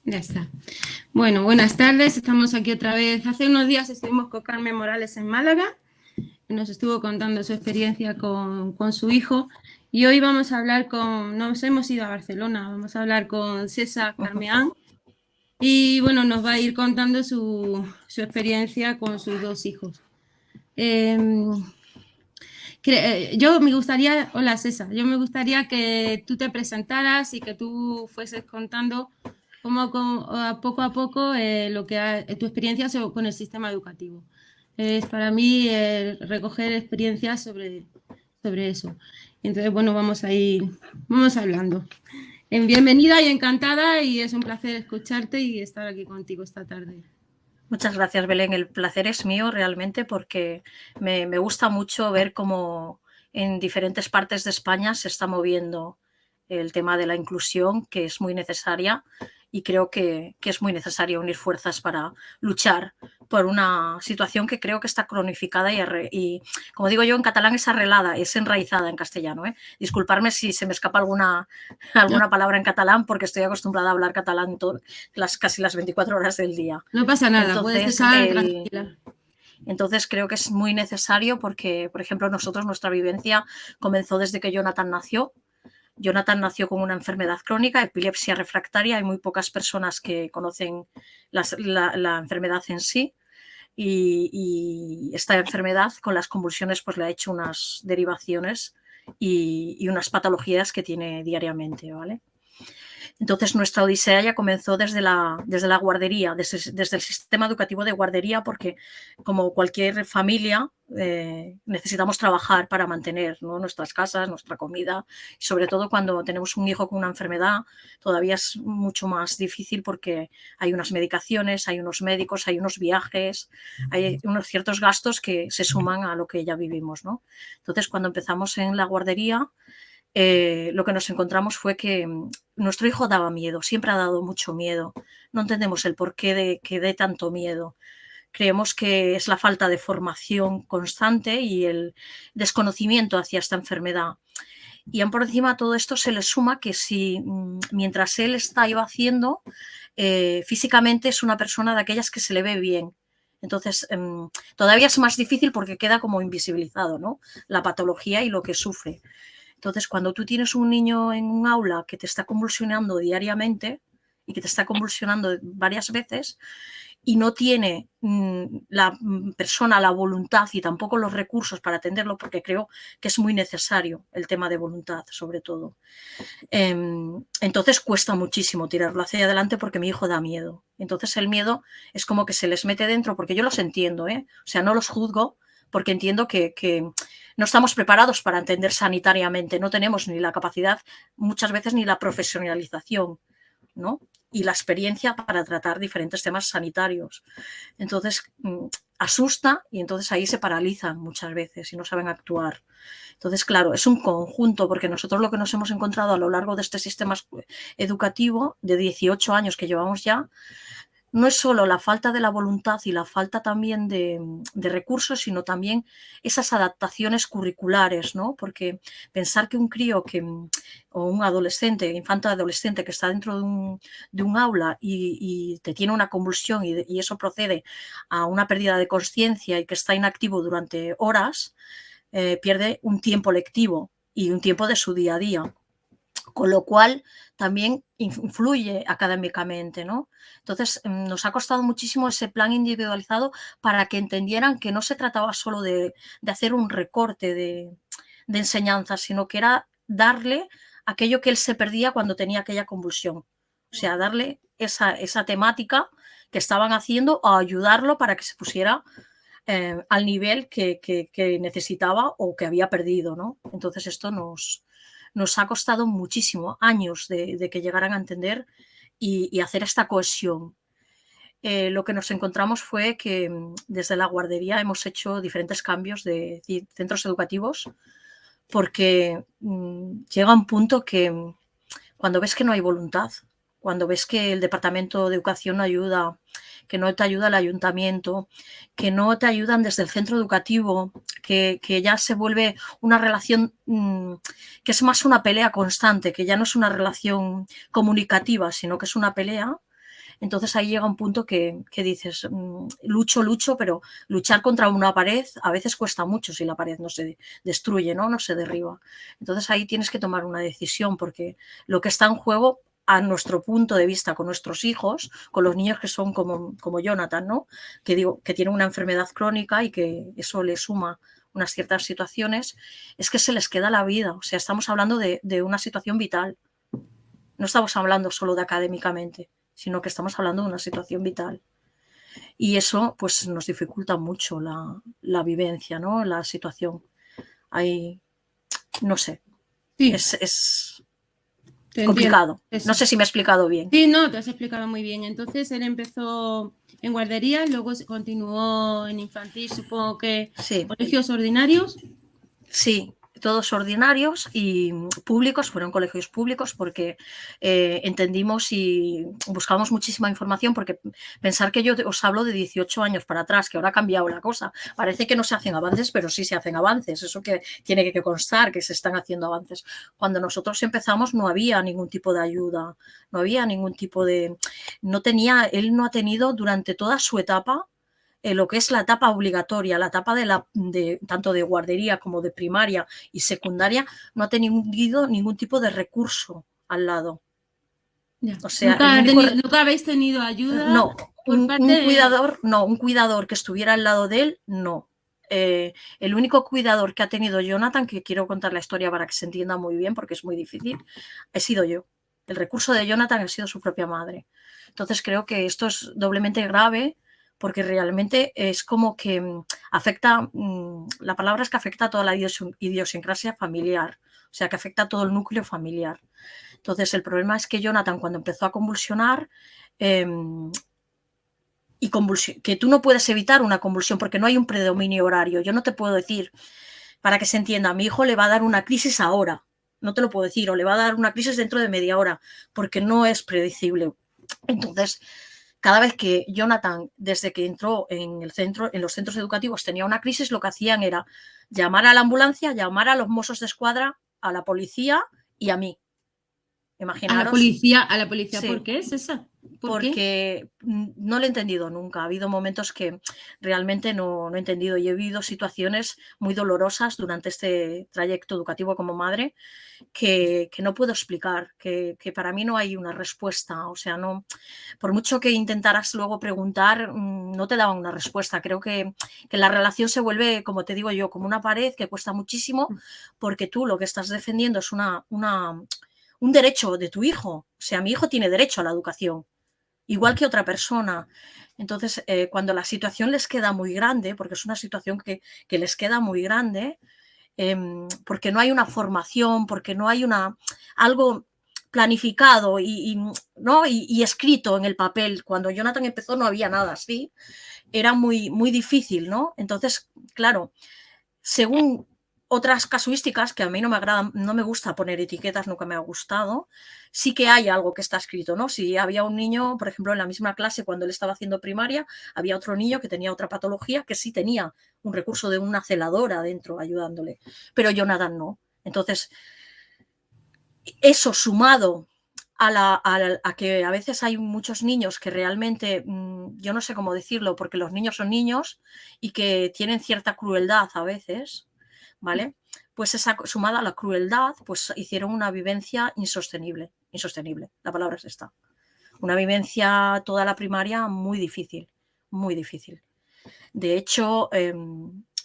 Ya está. Bueno, buenas tardes. Estamos aquí otra vez. Hace unos días estuvimos con Carmen Morales en Málaga. Nos estuvo contando su experiencia con su hijo. Y hoy vamos a hablar con... Nos hemos ido a Barcelona. Vamos a hablar con César Carmeán. Y bueno, nos va a ir contando su experiencia con sus dos hijos. Yo me gustaría... Hola César. Yo me gustaría que tú te presentaras y que tú fueses contando poco a poco tu experiencia con el sistema educativo. Es para mí recoger experiencias sobre eso. Entonces, bueno, vamos hablando. Bienvenida y encantada, y es un placer escucharte y estar aquí contigo esta tarde. Muchas gracias, Belén. El placer es mío realmente porque me gusta mucho ver cómo en diferentes partes de España se está moviendo el tema de la inclusión, que es muy necesaria, y creo que es muy necesario unir fuerzas para luchar por una situación que creo que está cronificada y como digo yo en catalán, es arrelada, es enraizada en castellano. Disculparme si se me escapa alguna palabra en catalán, porque estoy acostumbrada a hablar catalán casi las 24 horas del día. No pasa nada, puedes Entonces, estar tranquila. Entonces creo que es muy necesario porque, por ejemplo, nuestra vivencia comenzó desde que Jonathan nació. Jonathan nació con una enfermedad crónica, epilepsia refractaria. Hay muy pocas personas que conocen la enfermedad en sí. Y esta enfermedad, con las convulsiones, pues le ha hecho unas derivaciones y unas patologías que tiene diariamente, ¿vale? Entonces nuestra odisea ya comenzó desde la guardería, desde el sistema educativo de guardería, porque como cualquier familia necesitamos trabajar para mantener, ¿no?, nuestras casas, nuestra comida, y sobre todo cuando tenemos un hijo con una enfermedad todavía es mucho más difícil porque hay unas medicaciones, hay unos médicos, hay unos viajes, hay unos ciertos gastos que se suman a lo que ya vivimos, ¿no? Entonces cuando empezamos en la guardería, lo que nos encontramos fue que nuestro hijo daba miedo, siempre ha dado mucho miedo. No entendemos el porqué de que dé tanto miedo. Creemos que es la falta de formación constante y el desconocimiento hacia esta enfermedad. Y por encima de todo esto se le suma que si mientras él está iba haciendo, físicamente es una persona de aquellas que se le ve bien. Entonces, todavía es más difícil porque queda como invisibilizado, ¿no?, la patología y lo que sufre. Entonces, cuando tú tienes un niño en un aula que te está convulsionando diariamente y que te está convulsionando varias veces y no tiene la persona la voluntad y tampoco los recursos para atenderlo, porque creo que es muy necesario el tema de voluntad, sobre todo. Entonces cuesta muchísimo tirarlo hacia adelante porque mi hijo da miedo. Entonces el miedo es como que se les mete dentro, porque yo los entiendo, o sea, no los juzgo, porque entiendo que no estamos preparados para entender sanitariamente, no tenemos ni la capacidad, muchas veces ni la profesionalización, ¿no?, y la experiencia para tratar diferentes temas sanitarios. Entonces asusta y entonces ahí se paralizan muchas veces y no saben actuar. Entonces, claro, es un conjunto, porque nosotros lo que nos hemos encontrado a lo largo de este sistema educativo de 18 años que llevamos ya, no es solo la falta de la voluntad y la falta también de recursos, sino también esas adaptaciones curriculares, ¿no? Porque pensar que un crío o un adolescente, infante o adolescente que está dentro de un aula y te tiene una convulsión y eso procede a una pérdida de consciencia y que está inactivo durante horas, pierde un tiempo lectivo y un tiempo de su día a día, con lo cual también influye académicamente, ¿no? Entonces nos ha costado muchísimo ese plan individualizado para que entendieran que no se trataba solo de hacer un recorte de enseñanza, sino que era darle aquello que él se perdía cuando tenía aquella convulsión, o sea, darle esa temática que estaban haciendo, a ayudarlo para que se pusiera al nivel que necesitaba o que había perdido, ¿no? Entonces esto nos ha costado muchísimo, años de que llegaran a entender y hacer esta cohesión. Lo que nos encontramos fue que desde la guardería hemos hecho diferentes cambios de centros educativos, porque llega un punto que cuando ves que no hay voluntad, cuando ves que el Departamento de Educación no ayuda, que no te ayuda el ayuntamiento, que no te ayudan desde el centro educativo, que ya se vuelve una relación que es más una pelea constante, que ya no es una relación comunicativa, sino que es una pelea, Entonces ahí llega un punto que dices, lucho, pero luchar contra una pared a veces cuesta mucho si la pared no se destruye, ¿no? No se derriba. Entonces ahí tienes que tomar una decisión, porque lo que está en juego, a nuestro punto de vista, con nuestros hijos, con los niños que son como Jonathan, ¿no? Que tienen una enfermedad crónica y que eso le suma unas ciertas situaciones, es que se les queda la vida. O sea, estamos hablando de una situación vital. No estamos hablando solo de académicamente, sino que estamos hablando de una situación vital. Y eso pues nos dificulta mucho la vivencia, ¿no? La situación. Ahí, no sé, Sí, es te entiendo. complicado. Eso. No sé si me he explicado bien. Sí, no, te has explicado muy bien. Entonces él empezó en guardería, luego se continuó en infantil, supongo que Sí, colegios ordinarios. sí, todos ordinarios y públicos, fueron colegios públicos porque entendimos y buscamos muchísima información, porque pensar que yo os hablo de 18 años para atrás, que ahora ha cambiado la cosa, parece que no se hacen avances, pero sí se hacen avances, eso que tiene que constar, que se están haciendo avances. Cuando nosotros empezamos no había ningún tipo de ayuda, no había ningún tipo de... él no ha tenido durante toda su etapa lo que es la etapa obligatoria, la etapa tanto de guardería como de primaria y secundaria, no ha tenido ningún tipo de recurso al lado. Ya. O sea, el único... ¿Nunca habéis tenido ayuda No, por parte un cuidador que estuviera al lado de él, no. El único cuidador que ha tenido Jonathan, que quiero contar la historia para que se entienda muy bien, porque es muy difícil, he sido yo. El recurso de Jonathan ha sido su propia madre. Entonces creo que esto es doblemente grave, porque realmente es como que afecta, la palabra es que afecta a toda la idiosincrasia familiar, o sea, que afecta a todo el núcleo familiar. Entonces el problema es que Jonathan, cuando empezó a convulsionar, y que tú no puedes evitar una convulsión porque no hay un predominio horario. Yo no te puedo decir, para que se entienda, a mi hijo le va a dar una crisis ahora, no te lo puedo decir, o le va a dar una crisis dentro de media hora, porque no es predecible. Entonces, cada vez que Jonathan, desde que entró en los centros educativos, tenía una crisis, lo que hacían era llamar a la ambulancia, llamar a los Mossos de Escuadra, a la policía y a mí. Imaginaros. a la policía, Sí, ¿por qué es esa? ¿Por qué? porque no lo he entendido nunca. Ha habido momentos que realmente no he entendido, y he vivido situaciones muy dolorosas durante este trayecto educativo como madre que no puedo explicar, que para mí no hay una respuesta. O sea, no, por mucho que intentaras luego preguntar, no te daban una respuesta. Creo que la relación se vuelve, como te digo yo, como una pared que cuesta muchísimo, porque tú lo que estás defendiendo es un derecho de tu hijo. O sea, mi hijo tiene derecho a la educación, igual que otra persona. Entonces, cuando la situación les queda muy grande, porque es una situación que les queda muy grande, porque no hay una formación, porque no hay algo planificado ¿no? y escrito en el papel. Cuando Jonathan empezó no había nada así. Era muy, muy difícil, ¿no? Entonces, claro, según otras casuísticas, que a mí no me agradan, no me gusta poner etiquetas, nunca me ha gustado, sí que hay algo que está escrito, ¿no? Si había un niño, por ejemplo, en la misma clase cuando él estaba haciendo primaria, había otro niño que tenía otra patología que sí tenía un recurso de una celadora dentro ayudándole, pero Jonathan no. Entonces, eso sumado a que a veces hay muchos niños que realmente, yo no sé cómo decirlo, porque los niños son niños y que tienen cierta crueldad a veces, ¿vale? Pues esa sumada a la crueldad, pues hicieron una vivencia insostenible, la palabra es esta. Una vivencia toda la primaria muy difícil, muy difícil. De hecho,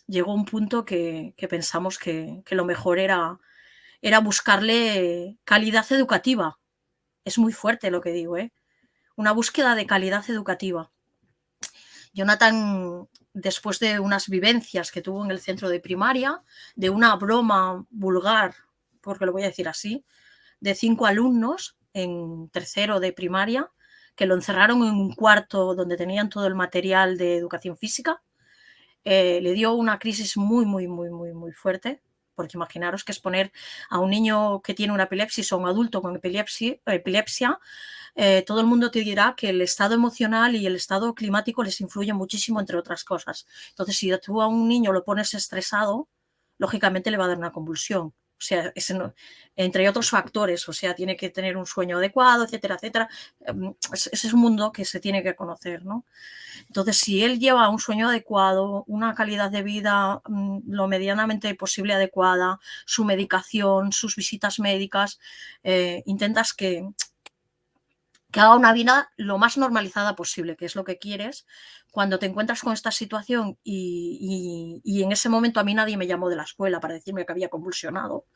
llegó un punto que pensamos que lo mejor era buscarle calidad educativa. Es muy fuerte lo que digo, ¿eh? Una búsqueda de calidad educativa. Jonathan, después de unas vivencias que tuvo en el centro de primaria, de una broma vulgar, porque lo voy a decir así, de 5 alumnos en tercero de primaria, que lo encerraron en un cuarto donde tenían todo el material de educación física, le dio una crisis muy, muy, muy, muy, muy fuerte, porque imaginaros que exponer a un niño que tiene una epilepsia o a un adulto con epilepsia, todo el mundo te dirá que el estado emocional y el estado climático les influye muchísimo, entre otras cosas. Entonces, si tú a un niño lo pones estresado, lógicamente le va a dar una convulsión. O sea, entre otros factores, o sea, tiene que tener un sueño adecuado, etcétera, etcétera. Ese es un mundo que se tiene que conocer, ¿no? Entonces, si él lleva un sueño adecuado, una calidad de vida lo medianamente posible adecuada, su medicación, sus visitas médicas, intentas que haga una vida lo más normalizada posible, que es lo que quieres. Cuando te encuentras con esta situación y en ese momento a mí nadie me llamó de la escuela para decirme que había convulsionado,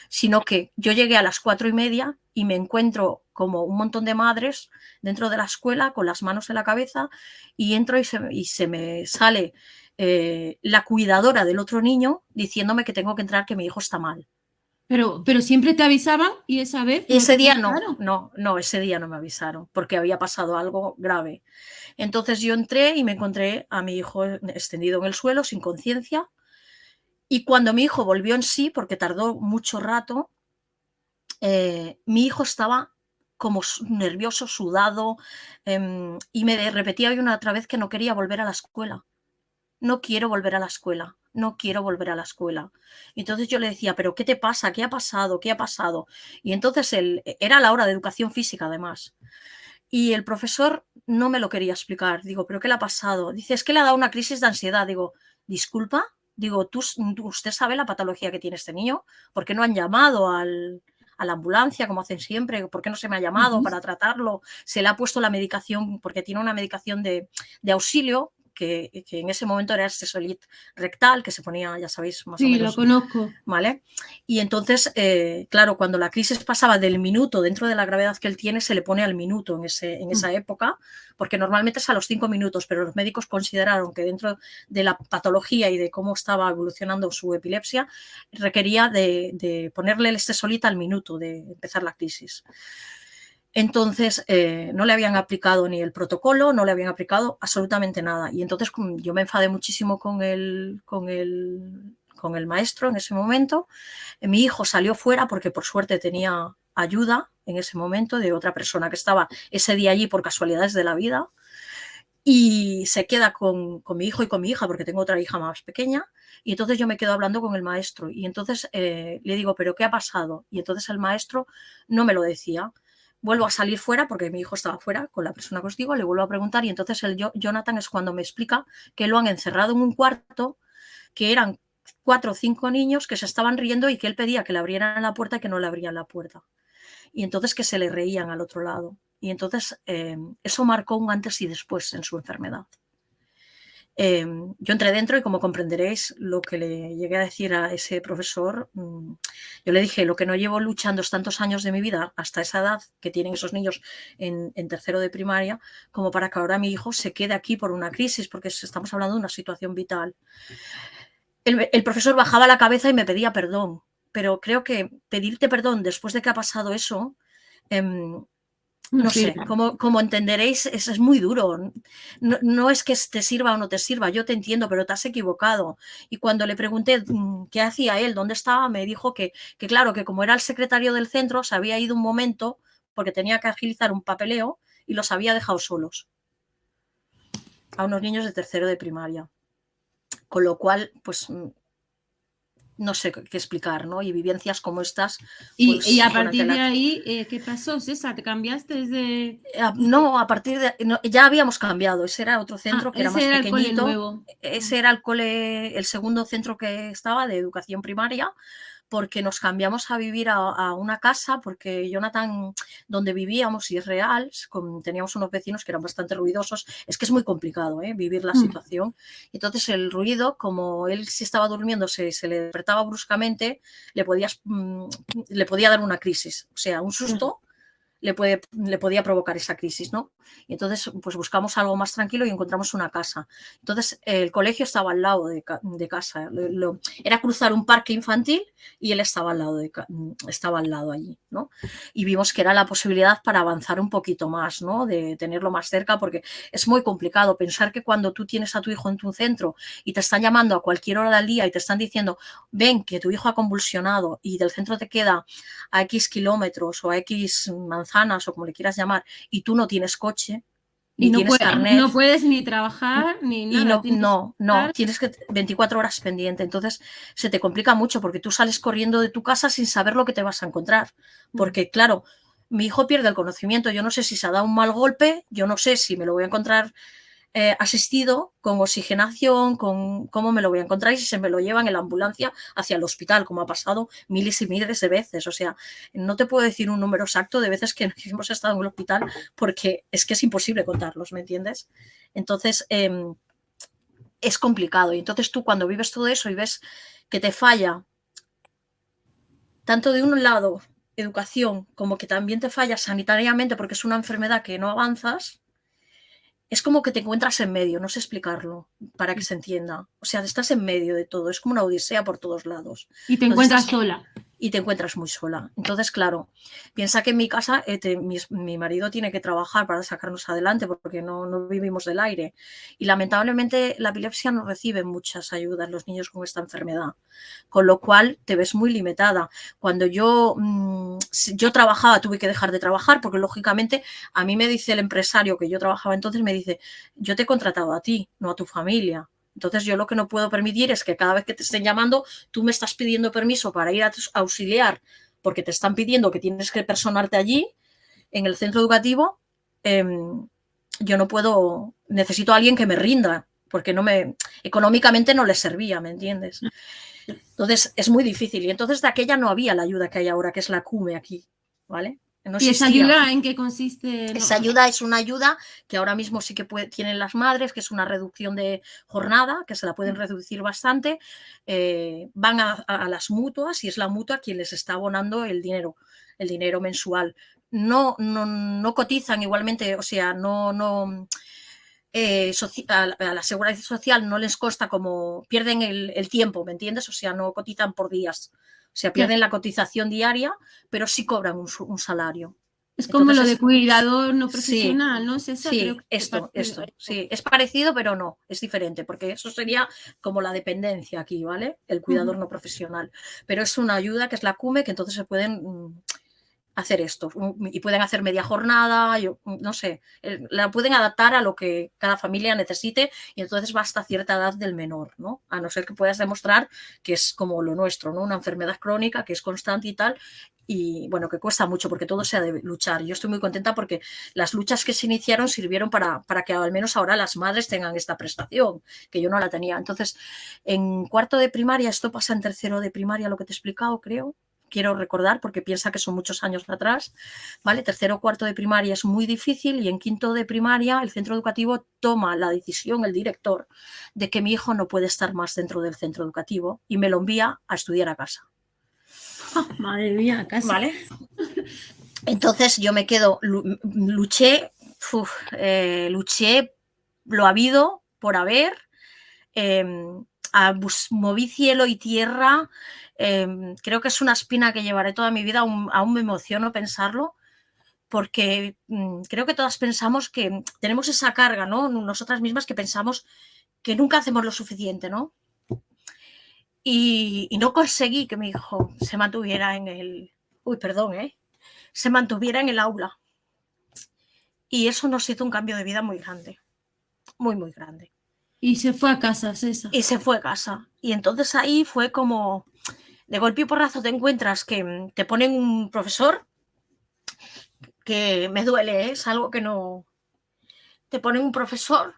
sino que yo llegué a las 4:30 y me encuentro como un montón de madres dentro de la escuela con las manos en la cabeza y entro y se me sale la cuidadora del otro niño diciéndome que tengo que entrar, que mi hijo está mal. Pero siempre te avisaban y esa vez Y no te ese día no, avisaron. no, ese día no me avisaron porque había pasado algo grave. Entonces yo entré y me encontré a mi hijo extendido en el suelo, sin conciencia. Y cuando mi hijo volvió en sí, porque tardó mucho rato, mi hijo estaba como nervioso, sudado, y me repetía una otra vez que no quería volver a la escuela. No quiero volver a la escuela, no quiero volver a la escuela. Entonces yo le decía, pero ¿qué te pasa? ¿Qué ha pasado? ¿Qué ha pasado? Y entonces era la hora de educación física además. Y el profesor no me lo quería explicar. Digo, ¿pero qué le ha pasado? Dice, es que le ha dado una crisis de ansiedad. Digo, disculpa, digo, ¿usted sabe la patología que tiene este niño? ¿Por qué no han llamado a la ambulancia, como hacen siempre? ¿Por qué no se me ha llamado para tratarlo? Se le ha puesto la medicación, porque tiene una medicación de auxilio, que en ese momento era este Stesolit rectal, que se ponía, ya sabéis, más o Sí, menos. lo conozco. ¿Vale? Y entonces, claro, cuando la crisis pasaba del minuto, dentro de la gravedad que él tiene, se le pone al minuto en esa época, porque normalmente es a los 5 minutos, pero los médicos consideraron que dentro de la patología y de cómo estaba evolucionando su epilepsia, requería de ponerle el Stesolita al minuto de empezar la crisis. Entonces, no le habían aplicado ni el protocolo, no le habían aplicado absolutamente nada. Y entonces yo me enfadé muchísimo con el maestro en ese momento. Mi hijo salió fuera porque por suerte tenía ayuda en ese momento de otra persona que estaba ese día allí por casualidades de la vida. Y se queda con mi hijo y con mi hija, porque tengo otra hija más pequeña, y entonces yo me quedo hablando con el maestro. Y entonces le digo, ¿pero qué ha pasado? Y entonces el maestro no me lo decía. Vuelvo a salir fuera, porque mi hijo estaba fuera con la persona que os digo, le vuelvo a preguntar, y entonces Jonathan es cuando me explica que lo han encerrado en un cuarto, que eran 4 o 5 niños que se estaban riendo y que él pedía que le abrieran la puerta y que no le abrían la puerta. Y entonces que se le reían al otro lado. Y entonces eso marcó un antes y después en su enfermedad. Yo entré dentro y, como comprenderéis, lo que le llegué a decir a ese profesor, yo le dije, lo que no llevo luchando tantos años de mi vida hasta esa edad que tienen esos niños en tercero de primaria, como para que ahora mi hijo se quede aquí por una crisis, porque estamos hablando de una situación vital. El profesor bajaba la cabeza y me pedía perdón, pero creo que pedirte perdón después de que ha pasado eso, no sé, como entenderéis, es muy duro. No es que te sirva o no te sirva, yo te entiendo, pero te has equivocado. Y cuando le pregunté qué hacía él, dónde estaba, me dijo que claro, que como era el secretario del centro, se había ido un momento porque tenía que agilizar un papeleo y los había dejado solos a unos niños de tercero de primaria. Con lo cual, pues no sé qué explicar, ¿no? Y vivencias como estas. Pues, y a partir de ahí, ¿qué pasó, César? ¿Te cambiaste desde...? No, a partir de... No, ya habíamos cambiado, ese era otro centro que era más pequeñito. El cole nuevo. Ese era el segundo centro que estaba de educación primaria, porque nos cambiamos a vivir a una casa, porque Jonathan, donde vivíamos, y es real, teníamos unos vecinos que eran bastante ruidosos. Es que es muy complicado vivir la situación. Entonces el ruido, como él, si estaba durmiendo, se le despertaba bruscamente, le podía dar una crisis, o sea, un susto. Le podía provocar esa crisis, ¿no? Y entonces, pues buscamos algo más tranquilo y encontramos una casa. Entonces, el colegio estaba al lado de casa. Era cruzar un parque infantil y él estaba al lado allí, ¿no? Y vimos que era la posibilidad para avanzar un poquito más, ¿no? De tenerlo más cerca, porque es muy complicado pensar que cuando tú tienes a tu hijo en tu centro y te están llamando a cualquier hora del día y te están diciendo, ven, que tu hijo ha convulsionado, y del centro te queda a X kilómetros o a X manzanas o como le quieras llamar, y tú no tienes coche, Y ni no, tienes carnet. no puedes ni trabajar ni Y nada. no, tienes que 24 horas pendiente. Entonces se te complica mucho porque tú sales corriendo de tu casa sin saber lo que te vas a encontrar. Porque, claro, mi hijo pierde el conocimiento. Yo no sé si se ha dado un mal golpe, yo no sé si me lo voy a encontrar asistido, con oxigenación, con cómo me lo voy a encontrar y si se me lo llevan en la ambulancia hacia el hospital, como ha pasado miles y miles de veces. O sea, no te puedo decir un número exacto de veces que hemos estado en el hospital porque es que es imposible contarlos, ¿me entiendes? Entonces, es complicado. Y entonces tú cuando vives todo eso y ves que te falla tanto de un lado educación como que también te falla sanitariamente porque es una enfermedad que no avanzas, es como que te encuentras en medio, no sé explicarlo para que se entienda. O sea, estás en medio de todo, es como una odisea por todos lados. Y te Entonces encuentras sola. Y te encuentras muy sola. Entonces, claro, piensa que en mi casa mi marido tiene que trabajar para sacarnos adelante porque no vivimos del aire. Y lamentablemente la epilepsia no recibe muchas ayudas los niños con esta enfermedad, con lo cual te ves muy limitada. Cuando yo trabajaba, tuve que dejar de trabajar porque lógicamente a mí me dice el empresario que yo trabajaba entonces, me dice, yo te he contratado a ti, no a tu familia. Entonces yo lo que no puedo permitir es que cada vez que te estén llamando tú me estás pidiendo permiso para ir a auxiliar porque te están pidiendo que tienes que personarte allí en el centro educativo. Yo no puedo, necesito a alguien que me rinda porque económicamente no les servía, ¿me entiendes? Entonces es muy difícil y entonces de aquella no había la ayuda que hay ahora, que es la CUME aquí, ¿vale? No ¿Y esa existía. ayuda en qué consiste? Esa ayuda es una ayuda que ahora mismo sí que tienen las madres, que es una reducción de jornada, que se la pueden reducir bastante. Van a las mutuas y es la mutua quien les está abonando el dinero mensual. No cotizan igualmente, o sea, a la seguridad social no les consta como pierden el tiempo, ¿me entiendes? O sea, no cotizan por días. O sea, pierden la cotización diaria, pero sí cobran un salario. Es como lo Entonces, de cuidador no sí, profesional, ¿no? César, creo sí, que es esto, parecido. sí, es parecido, pero no, es diferente, porque eso sería como la dependencia aquí, ¿vale? El cuidador no profesional. Pero es una ayuda que es la CUME, que entonces se pueden hacer esto y pueden hacer media jornada, yo no sé, la pueden adaptar a lo que cada familia necesite y entonces va hasta cierta edad del menor, ¿no? A no ser que puedas demostrar que es como lo nuestro, ¿no? Una enfermedad crónica que es constante y tal, y bueno, que cuesta mucho porque todo se ha de luchar. Yo estoy muy contenta porque las luchas que se iniciaron sirvieron para que al menos ahora las madres tengan esta prestación, que yo no la tenía. Entonces, en cuarto de primaria, esto pasa en tercero de primaria, lo que te he explicado, creo, quiero recordar porque piensa que son muchos años atrás, ¿vale? Tercero o cuarto de primaria es muy difícil y en quinto de primaria el centro educativo toma la decisión, el director, de que mi hijo no puede estar más dentro del centro educativo y me lo envía a estudiar a casa. Oh, madre mía, casi. ¿Vale? Entonces yo me quedo, luché lo habido por haber, moví cielo y tierra. Creo que es una espina que llevaré toda mi vida, aún me emociono pensarlo, porque creo que todas pensamos que tenemos esa carga, ¿no? Nosotras mismas que pensamos que nunca hacemos lo suficiente, ¿no? Y no conseguí que mi hijo se mantuviera en el... se mantuviera en el aula. Y eso nos hizo un cambio de vida muy grande, muy, muy grande. Y se fue a casa, César. Y se fue a casa. Y entonces ahí fue como, de golpe y porrazo te encuentras que te ponen un profesor, que me duele, es algo que no... Te ponen un profesor,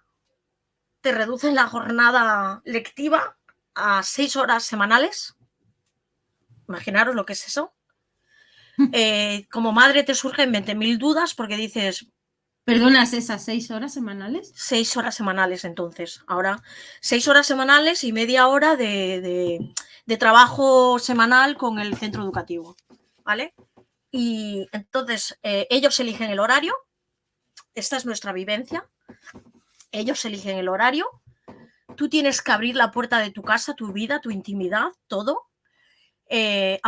te reducen la jornada lectiva a 6 horas semanales. Imaginaros lo que es eso. Como madre te surgen 20.000 dudas porque dices... ¿Perdonas esas 6 horas semanales? 6 horas semanales entonces. Ahora 6 horas semanales y media hora de trabajo semanal con el centro educativo, ¿vale? Y entonces ellos eligen el horario. Esta es nuestra vivencia. Ellos eligen el horario. Tú tienes que abrir la puerta de tu casa, tu vida, tu intimidad, todo.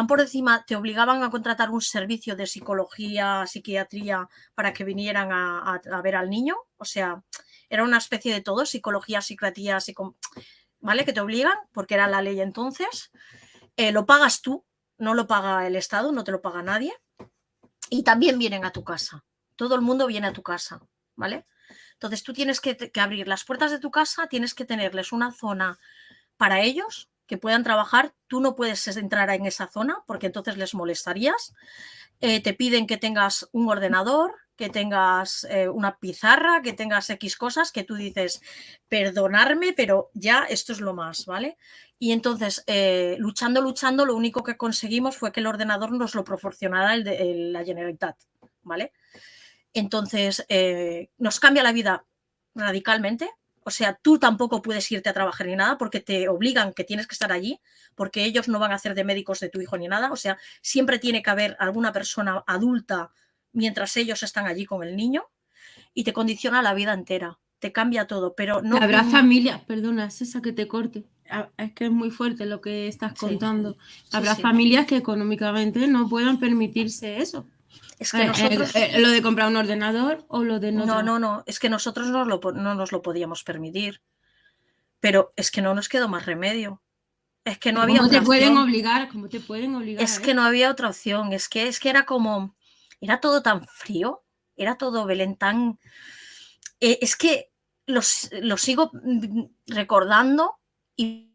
Por encima te obligaban a contratar un servicio de psicología, psiquiatría para que vinieran a ver al niño. O sea, era una especie de todo, psicología, psiquiatría, ¿vale? Que te obligan, porque era la ley entonces. Lo pagas tú, no lo paga el Estado, no te lo paga nadie. Y también vienen a tu casa. Todo el mundo viene a tu casa, ¿vale? Entonces tú tienes que abrir las puertas de tu casa, tienes que tenerles una zona para ellos que puedan trabajar. Tú no puedes entrar en esa zona porque entonces les molestarías. Te piden que tengas un ordenador, que tengas una pizarra, que tengas X cosas que tú dices, perdonarme, pero ya esto es lo más, ¿vale? Y entonces, luchando, lo único que conseguimos fue que el ordenador nos lo proporcionara la Generalitat, ¿vale? Entonces, nos cambia la vida radicalmente. O sea, tú tampoco puedes irte a trabajar ni nada porque te obligan que tienes que estar allí, porque ellos no van a hacer de médicos de tu hijo ni nada. O sea, siempre tiene que haber alguna persona adulta mientras ellos están allí con el niño y te condiciona la vida entera. Te cambia todo, pero no... Habrá familias, perdona, César, que te corte. Es que es muy fuerte lo que estás contando. Sí, Habrá sí. familias que económicamente no puedan permitirse eso. Es que nosotros... lo de comprar un ordenador o lo de No, es que nosotros no nos lo podíamos permitir. Pero es que no nos quedó más remedio. Es que no había otra opción. ¿Cómo te pueden obligar Es que no había otra opción. Es que era como... Era todo tan frío. Era todo, Belén, tan... es que lo sigo recordando y...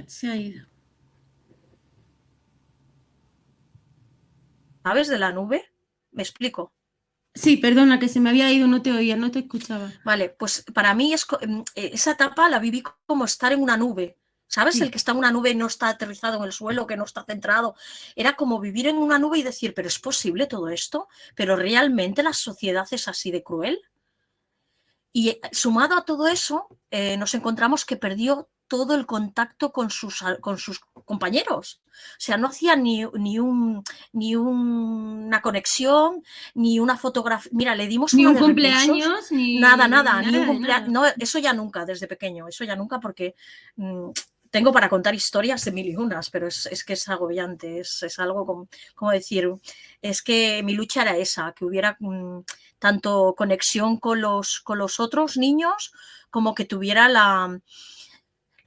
Se ha ido. ¿Sabes? De la nube. ¿Me explico? Sí, perdona, que se me había ido, no te oía, no te escuchaba. Vale, pues para mí esa etapa la viví como estar en una nube. ¿Sabes? Sí. El que está en una nube y no está aterrizado en el suelo, que no está centrado. Era como vivir en una nube y decir, pero ¿es posible todo esto? ¿Pero realmente la sociedad es así de cruel? Y sumado a todo eso, nos encontramos que perdió todo el contacto con sus compañeros. O sea, no hacía ni una conexión, ni una fotografía. Mira, le dimos ni una un de cumpleaños, recursos, ni nada, ni un cumpleaños. No, eso ya nunca, desde pequeño, eso ya nunca, porque tengo para contar historias de mil y unas, pero es que es agobiante, es algo como decir, es que mi lucha era esa, que hubiera tanto conexión con los otros niños como que tuviera la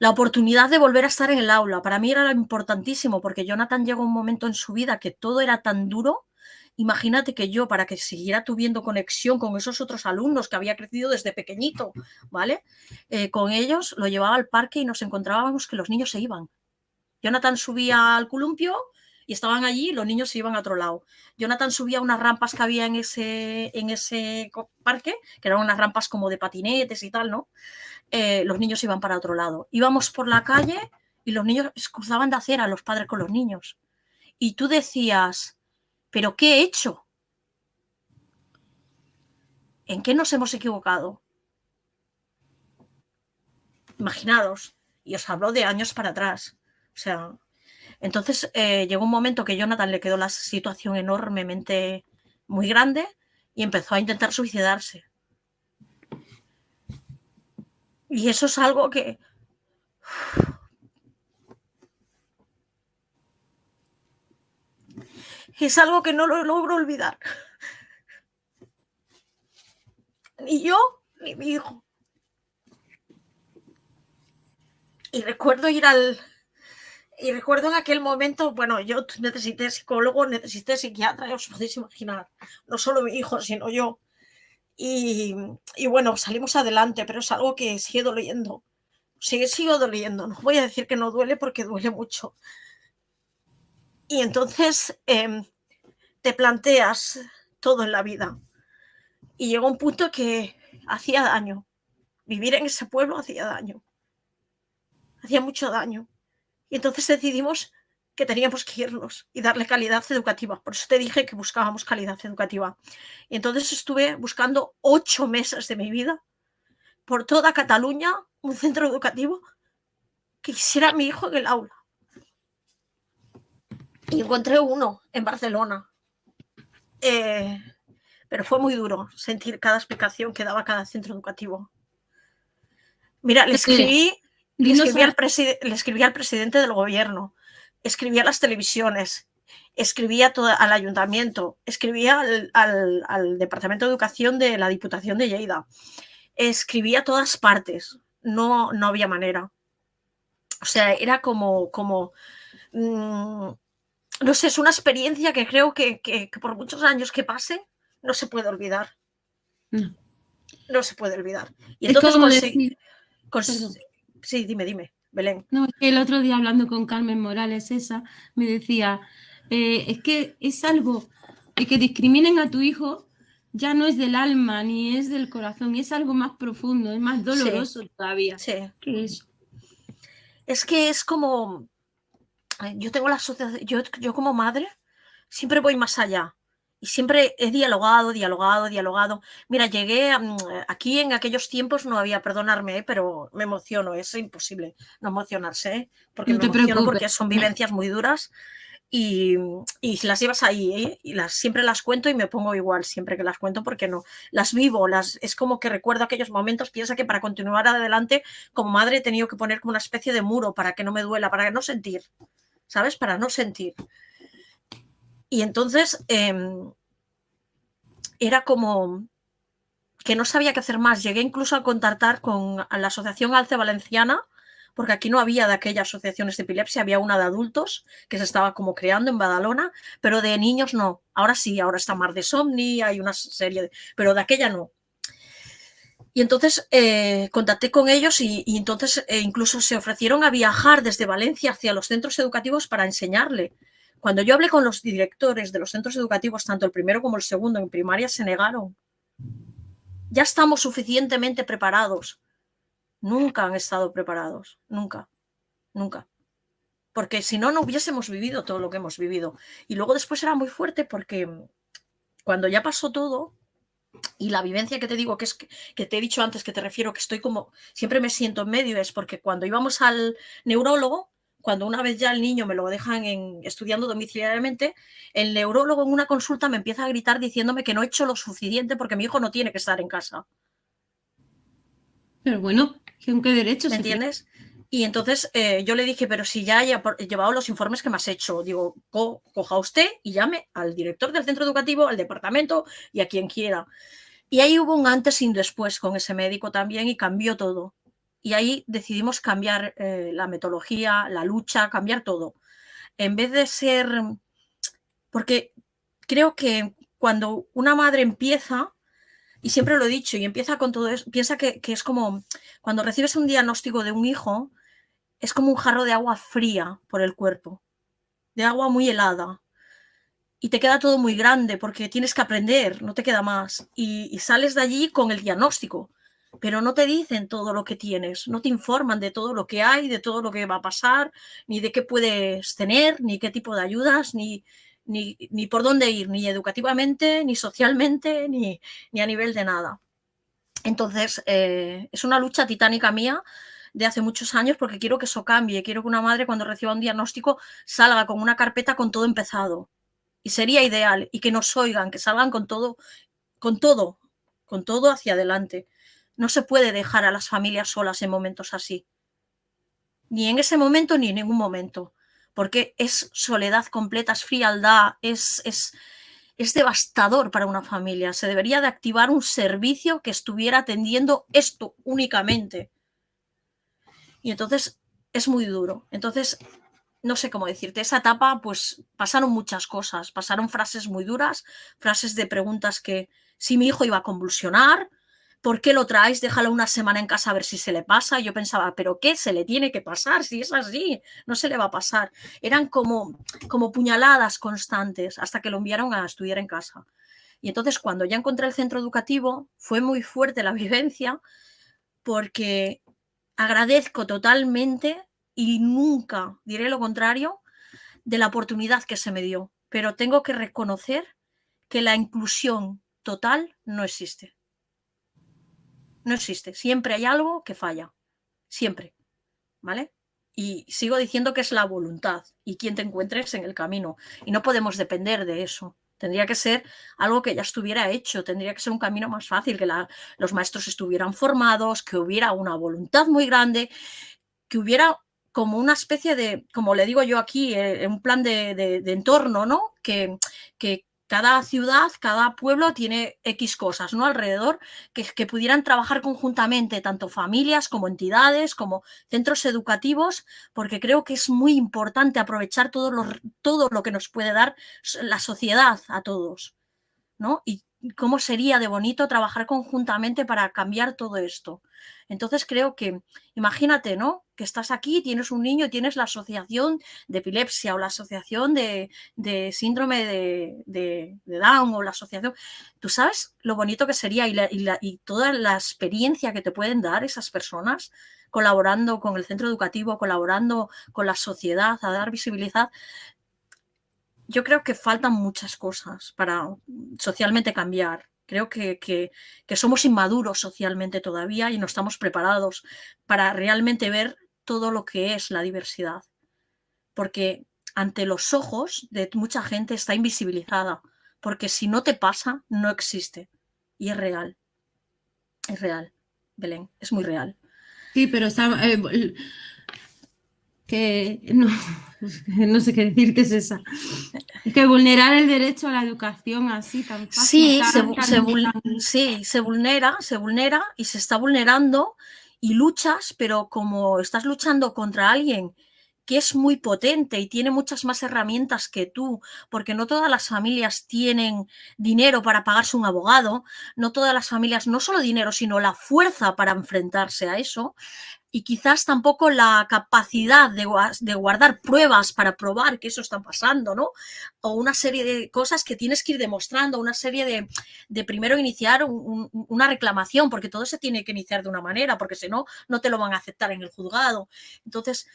oportunidad de volver a estar en el aula. Para mí era importantísimo porque Jonathan llegó un momento en su vida que todo era tan duro. Imagínate que yo, para que siguiera tuviendo conexión con esos otros alumnos que había crecido desde pequeñito, ¿vale? Con ellos lo llevaba al parque y nos encontrábamos que los niños se iban. Jonathan subía al columpio y estaban allí, los niños se iban a otro lado. Jonathan subía unas rampas que había en ese parque, que eran unas rampas como de patinetes y tal, ¿no? Los niños iban para otro lado. Íbamos por la calle y los niños cruzaban de acera, los padres con los niños. Y tú decías, ¿pero qué he hecho? ¿En qué nos hemos equivocado? Imaginaos. Y os hablo de años para atrás. O sea, entonces llegó un momento que Jonathan le quedó la situación enormemente muy grande y empezó a intentar suicidarse. Y eso es algo que... Es algo que no lo logro olvidar. Ni yo, ni mi hijo. Y recuerdo ir Y recuerdo en aquel momento, bueno, yo necesité psicólogo, necesité psiquiatra, os podéis imaginar. No solo mi hijo, sino yo. Y bueno, salimos adelante, pero es algo que sigue doliendo. Sigo doliendo. No voy a decir que no duele porque duele mucho. Y entonces te planteas todo en la vida. Y llegó un punto que hacía daño. Vivir en ese pueblo hacía daño. Hacía mucho daño. Y entonces decidimos que teníamos que irnos y darle calidad educativa. Por eso te dije que buscábamos calidad educativa. Y entonces estuve buscando 8 meses de mi vida por toda Cataluña un centro educativo que quisiera a mi hijo en el aula. Y encontré uno en Barcelona. Pero fue muy duro sentir cada explicación que daba cada centro educativo. Mira, le escribí al presidente del gobierno, escribí a las televisiones, escribía al ayuntamiento, escribía al Departamento de Educación de la Diputación de Lleida, escribía a todas partes, no había manera. O sea, era como no sé, es una experiencia que creo que por muchos años que pase, no se puede olvidar. No. No se puede olvidar. Y Es entonces como decir, perdón. sí, dime, Belén. No, es que el otro día hablando con Carmen Morales, esa, me decía, es que es algo que discriminen a tu hijo ya no es del alma ni es del corazón, es algo más profundo, es más Sí, doloroso todavía sí. que eso. Es que es como, yo tengo la asociación, yo como madre siempre voy más allá. Y siempre he dialogado. Mira, llegué aquí en aquellos tiempos no había, perdonarme, pero me emociono, es imposible no emocionarse, porque No me te emociono preocupes. porque son vivencias muy duras y, y las llevas ahí, ¿eh? Y siempre las cuento y me pongo igual siempre que las cuento porque no, las vivo, es como que recuerdo aquellos momentos, piensa que para continuar adelante como madre he tenido que poner como una especie de muro para que no me duela, para no sentir, ¿sabes? Para no sentir. Y entonces era como que no sabía qué hacer más. Llegué incluso a contactar con la Asociación Alce Valenciana, porque aquí no había de aquellas asociaciones de epilepsia, había una de adultos que se estaba como creando en Badalona, pero de niños no. Ahora sí, ahora está Mar de Somni, hay una serie, pero de aquella no. Y entonces contacté con ellos y entonces incluso se ofrecieron a viajar desde Valencia hacia los centros educativos para enseñarle. Cuando yo hablé con los directores de los centros educativos, tanto el primero como el segundo en primaria, se negaron. Ya estamos suficientemente preparados. Nunca han estado preparados, nunca, nunca. Porque si no, no hubiésemos vivido todo lo que hemos vivido. Y luego después era muy fuerte porque cuando ya pasó todo, y la vivencia que te digo, que te he dicho antes, que te refiero, que estoy como, siempre me siento en medio, es porque cuando íbamos al neurólogo, cuando una vez ya el niño me lo dejan estudiando domiciliariamente, el neurólogo en una consulta me empieza a gritar diciéndome que no he hecho lo suficiente porque mi hijo no tiene que estar en casa. Pero bueno, ¿con qué derecho ¿Me se cree? entiendes? Y entonces yo le dije, pero si ya he llevado los informes que me has hecho, digo, coja usted y llame al director del centro educativo, al departamento y a quien quiera. Y ahí hubo un antes y un después con ese médico también y cambió todo. Y ahí decidimos cambiar la metodología, la lucha, cambiar todo. En vez de ser, porque creo que cuando una madre empieza, y siempre lo he dicho, y empieza con todo eso, piensa que es como cuando recibes un diagnóstico de un hijo, es como un jarro de agua fría por el cuerpo, de agua muy helada. Y te queda todo muy grande porque tienes que aprender, no te queda más. Y sales de allí con el diagnóstico, pero no te dicen todo lo que tienes, no te informan de todo lo que hay, de todo lo que va a pasar, ni de qué puedes tener, ni qué tipo de ayudas, ni por dónde ir, ni educativamente, ni socialmente, ni a nivel de nada. Entonces, es una lucha titánica mía de hace muchos años porque quiero que eso cambie, quiero que una madre cuando reciba un diagnóstico salga con una carpeta con todo empezado. Y sería ideal, y que nos oigan, que salgan con todo, con todo, con todo hacia adelante. No se puede dejar a las familias solas en momentos así. Ni en ese momento ni en ningún momento. Porque es soledad completa, es frialdad, es devastador para una familia. Se debería de activar un servicio que estuviera atendiendo esto únicamente. Y entonces es muy duro. Entonces, no sé cómo decirte, esa etapa pues pasaron muchas cosas, pasaron frases muy duras, frases de preguntas que si mi hijo iba a convulsionar, ¿por qué lo traes? Déjalo una semana en casa a ver si se le pasa. Y yo pensaba, ¿pero qué se le tiene que pasar? Si es así, no se le va a pasar. Eran como puñaladas constantes hasta que lo enviaron a estudiar en casa. Y entonces cuando ya encontré el centro educativo fue muy fuerte la vivencia porque agradezco totalmente y nunca diré lo contrario de la oportunidad que se me dio, pero tengo que reconocer que la inclusión total no existe. No existe. Siempre hay algo que falla. Siempre. ¿Vale? Y sigo diciendo que es la voluntad y quien te encuentres en el camino. Y no podemos depender de eso. Tendría que ser algo que ya estuviera hecho, tendría que ser un camino más fácil, que los maestros estuvieran formados, que hubiera una voluntad muy grande, que hubiera como una especie de, como le digo yo aquí, un plan de entorno, ¿no? Que cada ciudad, cada pueblo tiene X cosas, ¿no? Alrededor que pudieran trabajar conjuntamente, tanto familias como entidades, como centros educativos, porque creo que es muy importante aprovechar todo lo que nos puede dar la sociedad a todos, ¿no? Y cómo sería de bonito trabajar conjuntamente para cambiar todo esto. Entonces creo que, imagínate, ¿no? Que estás aquí, tienes un niño, tienes la asociación de epilepsia o la asociación de síndrome de Down o la asociación. ¿Tú sabes lo bonito que sería y toda la experiencia que te pueden dar esas personas colaborando con el centro educativo, colaborando con la sociedad a dar visibilidad? Yo creo que faltan muchas cosas para socialmente cambiar. Creo que somos inmaduros socialmente todavía y no estamos preparados para realmente ver todo lo que es la diversidad. Porque ante los ojos de mucha gente está invisibilizada. Porque si no te pasa, no existe. Y es real. Es real, Belén. Es muy real. Sí, pero que no, no sé qué decirte es esa. Que vulnerar el derecho a la educación así tan fácil, Sí, tan... sí, se vulnera y se está vulnerando y luchas, pero como estás luchando contra alguien que es muy potente y tiene muchas más herramientas que tú, porque no todas las familias tienen dinero para pagarse un abogado, no todas las familias, no solo dinero, sino la fuerza para enfrentarse a eso, y quizás tampoco la capacidad de guardar pruebas para probar que eso está pasando, ¿no? O una serie de cosas que tienes que ir demostrando, una serie de primero iniciar una reclamación, porque todo se tiene que iniciar de una manera, porque si no, no te lo van a aceptar en el juzgado. Entonces,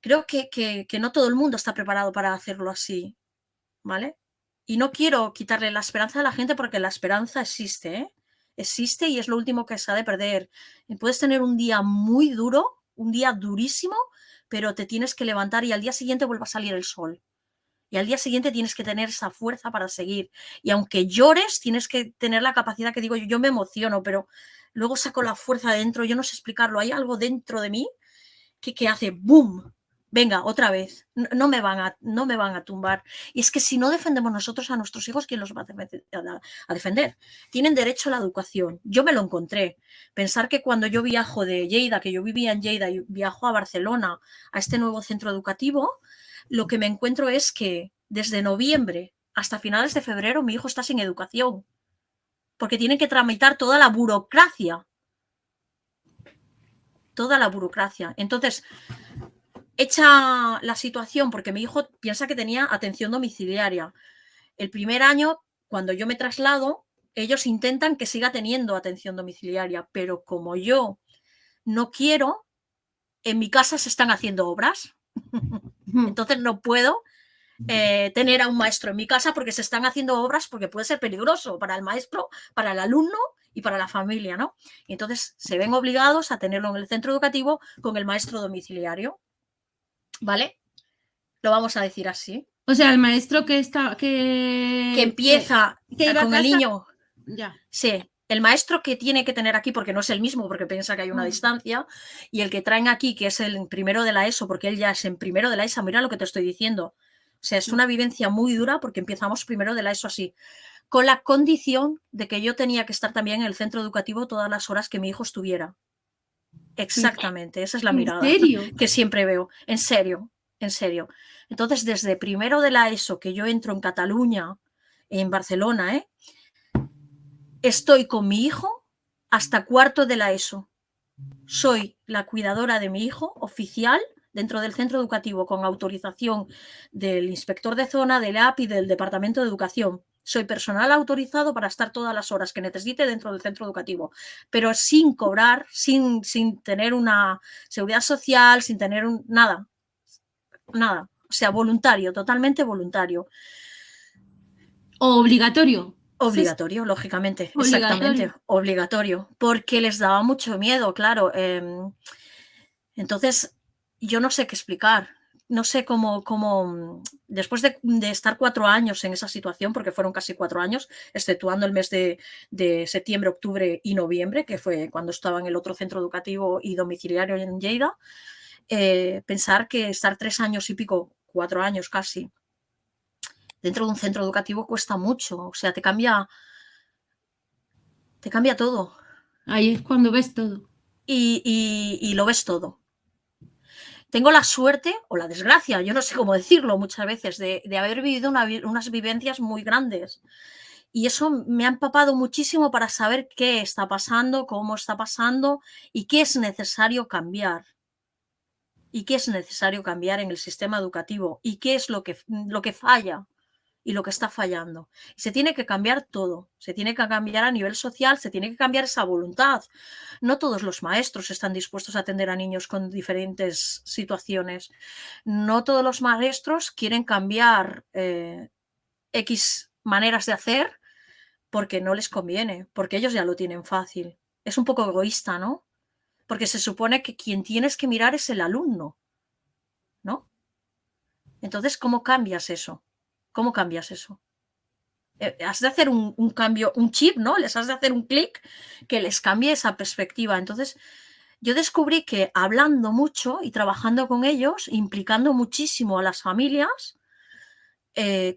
creo que no todo el mundo está preparado para hacerlo así, ¿vale? Y no quiero quitarle la esperanza a la gente porque la esperanza existe, ¿eh? Existe y es lo último que se ha de perder. Y puedes tener un día muy duro, un día durísimo, pero te tienes que levantar y al día siguiente vuelve a salir el sol. Y al día siguiente tienes que tener esa fuerza para seguir. Y aunque llores, tienes que tener la capacidad que digo yo me emociono, pero luego saco la fuerza dentro, yo no sé explicarlo, hay algo dentro de mí que hace boom. Venga, otra vez, no me van a tumbar. Y es que si no defendemos nosotros a nuestros hijos, ¿quién los va a defender? Tienen derecho a la educación. Yo me lo encontré. Pensar que cuando yo viajo de Lleida, que yo vivía en Lleida y viajo a Barcelona, a este nuevo centro educativo, lo que me encuentro es que desde noviembre hasta finales de febrero mi hijo está sin educación, porque tienen que tramitar toda la burocracia. Toda la burocracia. Entonces, hecha la situación, porque mi hijo piensa que tenía atención domiciliaria. El primer año, cuando yo me traslado, ellos intentan que siga teniendo atención domiciliaria, pero como yo no quiero, en mi casa se están haciendo obras. Entonces no puedo tener a un maestro en mi casa porque se están haciendo obras, porque puede ser peligroso para el maestro, para el alumno y para la familia, ¿no? Y entonces se ven obligados a tenerlo en el centro educativo con el maestro domiciliario, ¿vale? Lo vamos a decir así. O sea, el maestro que Empieza iba a con el casa, niño. ya. Sí, el maestro que tiene que tener aquí, porque no es el mismo, porque piensa que hay una distancia, y el que traen aquí, que es el primero de la ESO, porque él ya es en primero de la ESO, mira lo que te estoy diciendo. O sea, es una vivencia muy dura porque empezamos primero de la ESO así, con la condición de que yo tenía que estar también en el centro educativo todas las horas que mi hijo estuviera. Exactamente, esa es la ¿En mirada serio? que siempre veo. En serio, en serio. Entonces, desde primero de la ESO, que yo entro en Cataluña, en Barcelona, estoy con mi hijo hasta cuarto de la ESO. Soy la cuidadora de mi hijo oficial dentro del centro educativo con autorización del inspector de zona, del API y del Departamento de Educación. Soy personal autorizado para estar todas las horas que necesite dentro del centro educativo, pero sin cobrar, sin tener una seguridad social, sin tener nada. Nada. O sea, voluntario, totalmente voluntario. ¿O obligatorio? ¿Es Obligatorio, lógicamente, exactamente, obligatorio? obligatorio, porque les daba mucho miedo, claro. Entonces, yo no sé qué explicar, no sé cómo después de estar 4 años en esa situación, porque fueron casi 4 años, exceptuando el mes de septiembre, octubre y noviembre, que fue cuando estaba en el otro centro educativo y domiciliario en Lleida, pensar que estar 3 años y pico, 4 años casi, dentro de un centro educativo cuesta mucho, o sea, te cambia todo Ahí es cuando ves todo. y lo ves todo. Tengo la suerte o la desgracia, yo no sé cómo decirlo muchas veces, de haber vivido unas vivencias muy grandes. Y eso me ha empapado muchísimo para saber qué está pasando, cómo está pasando y qué es necesario cambiar. Y qué es necesario cambiar en el sistema educativo y qué es lo que falla y lo que está fallando. Se tiene que cambiar todo, se tiene que cambiar a nivel social, se tiene que cambiar esa voluntad. No todos los maestros están dispuestos a atender a niños con diferentes situaciones. No todos los maestros quieren cambiar X maneras de hacer porque no les conviene, porque ellos ya lo tienen fácil. Es un poco egoísta, ¿no? Porque se supone que quien tienes que mirar es el alumno, ¿no? Entonces, ¿cómo cambias eso? ¿Cómo cambias eso? Has de hacer un cambio, un chip, ¿no? Les has de hacer un clic que les cambie esa perspectiva. Entonces, yo descubrí que hablando mucho y trabajando con ellos, implicando muchísimo a las familias,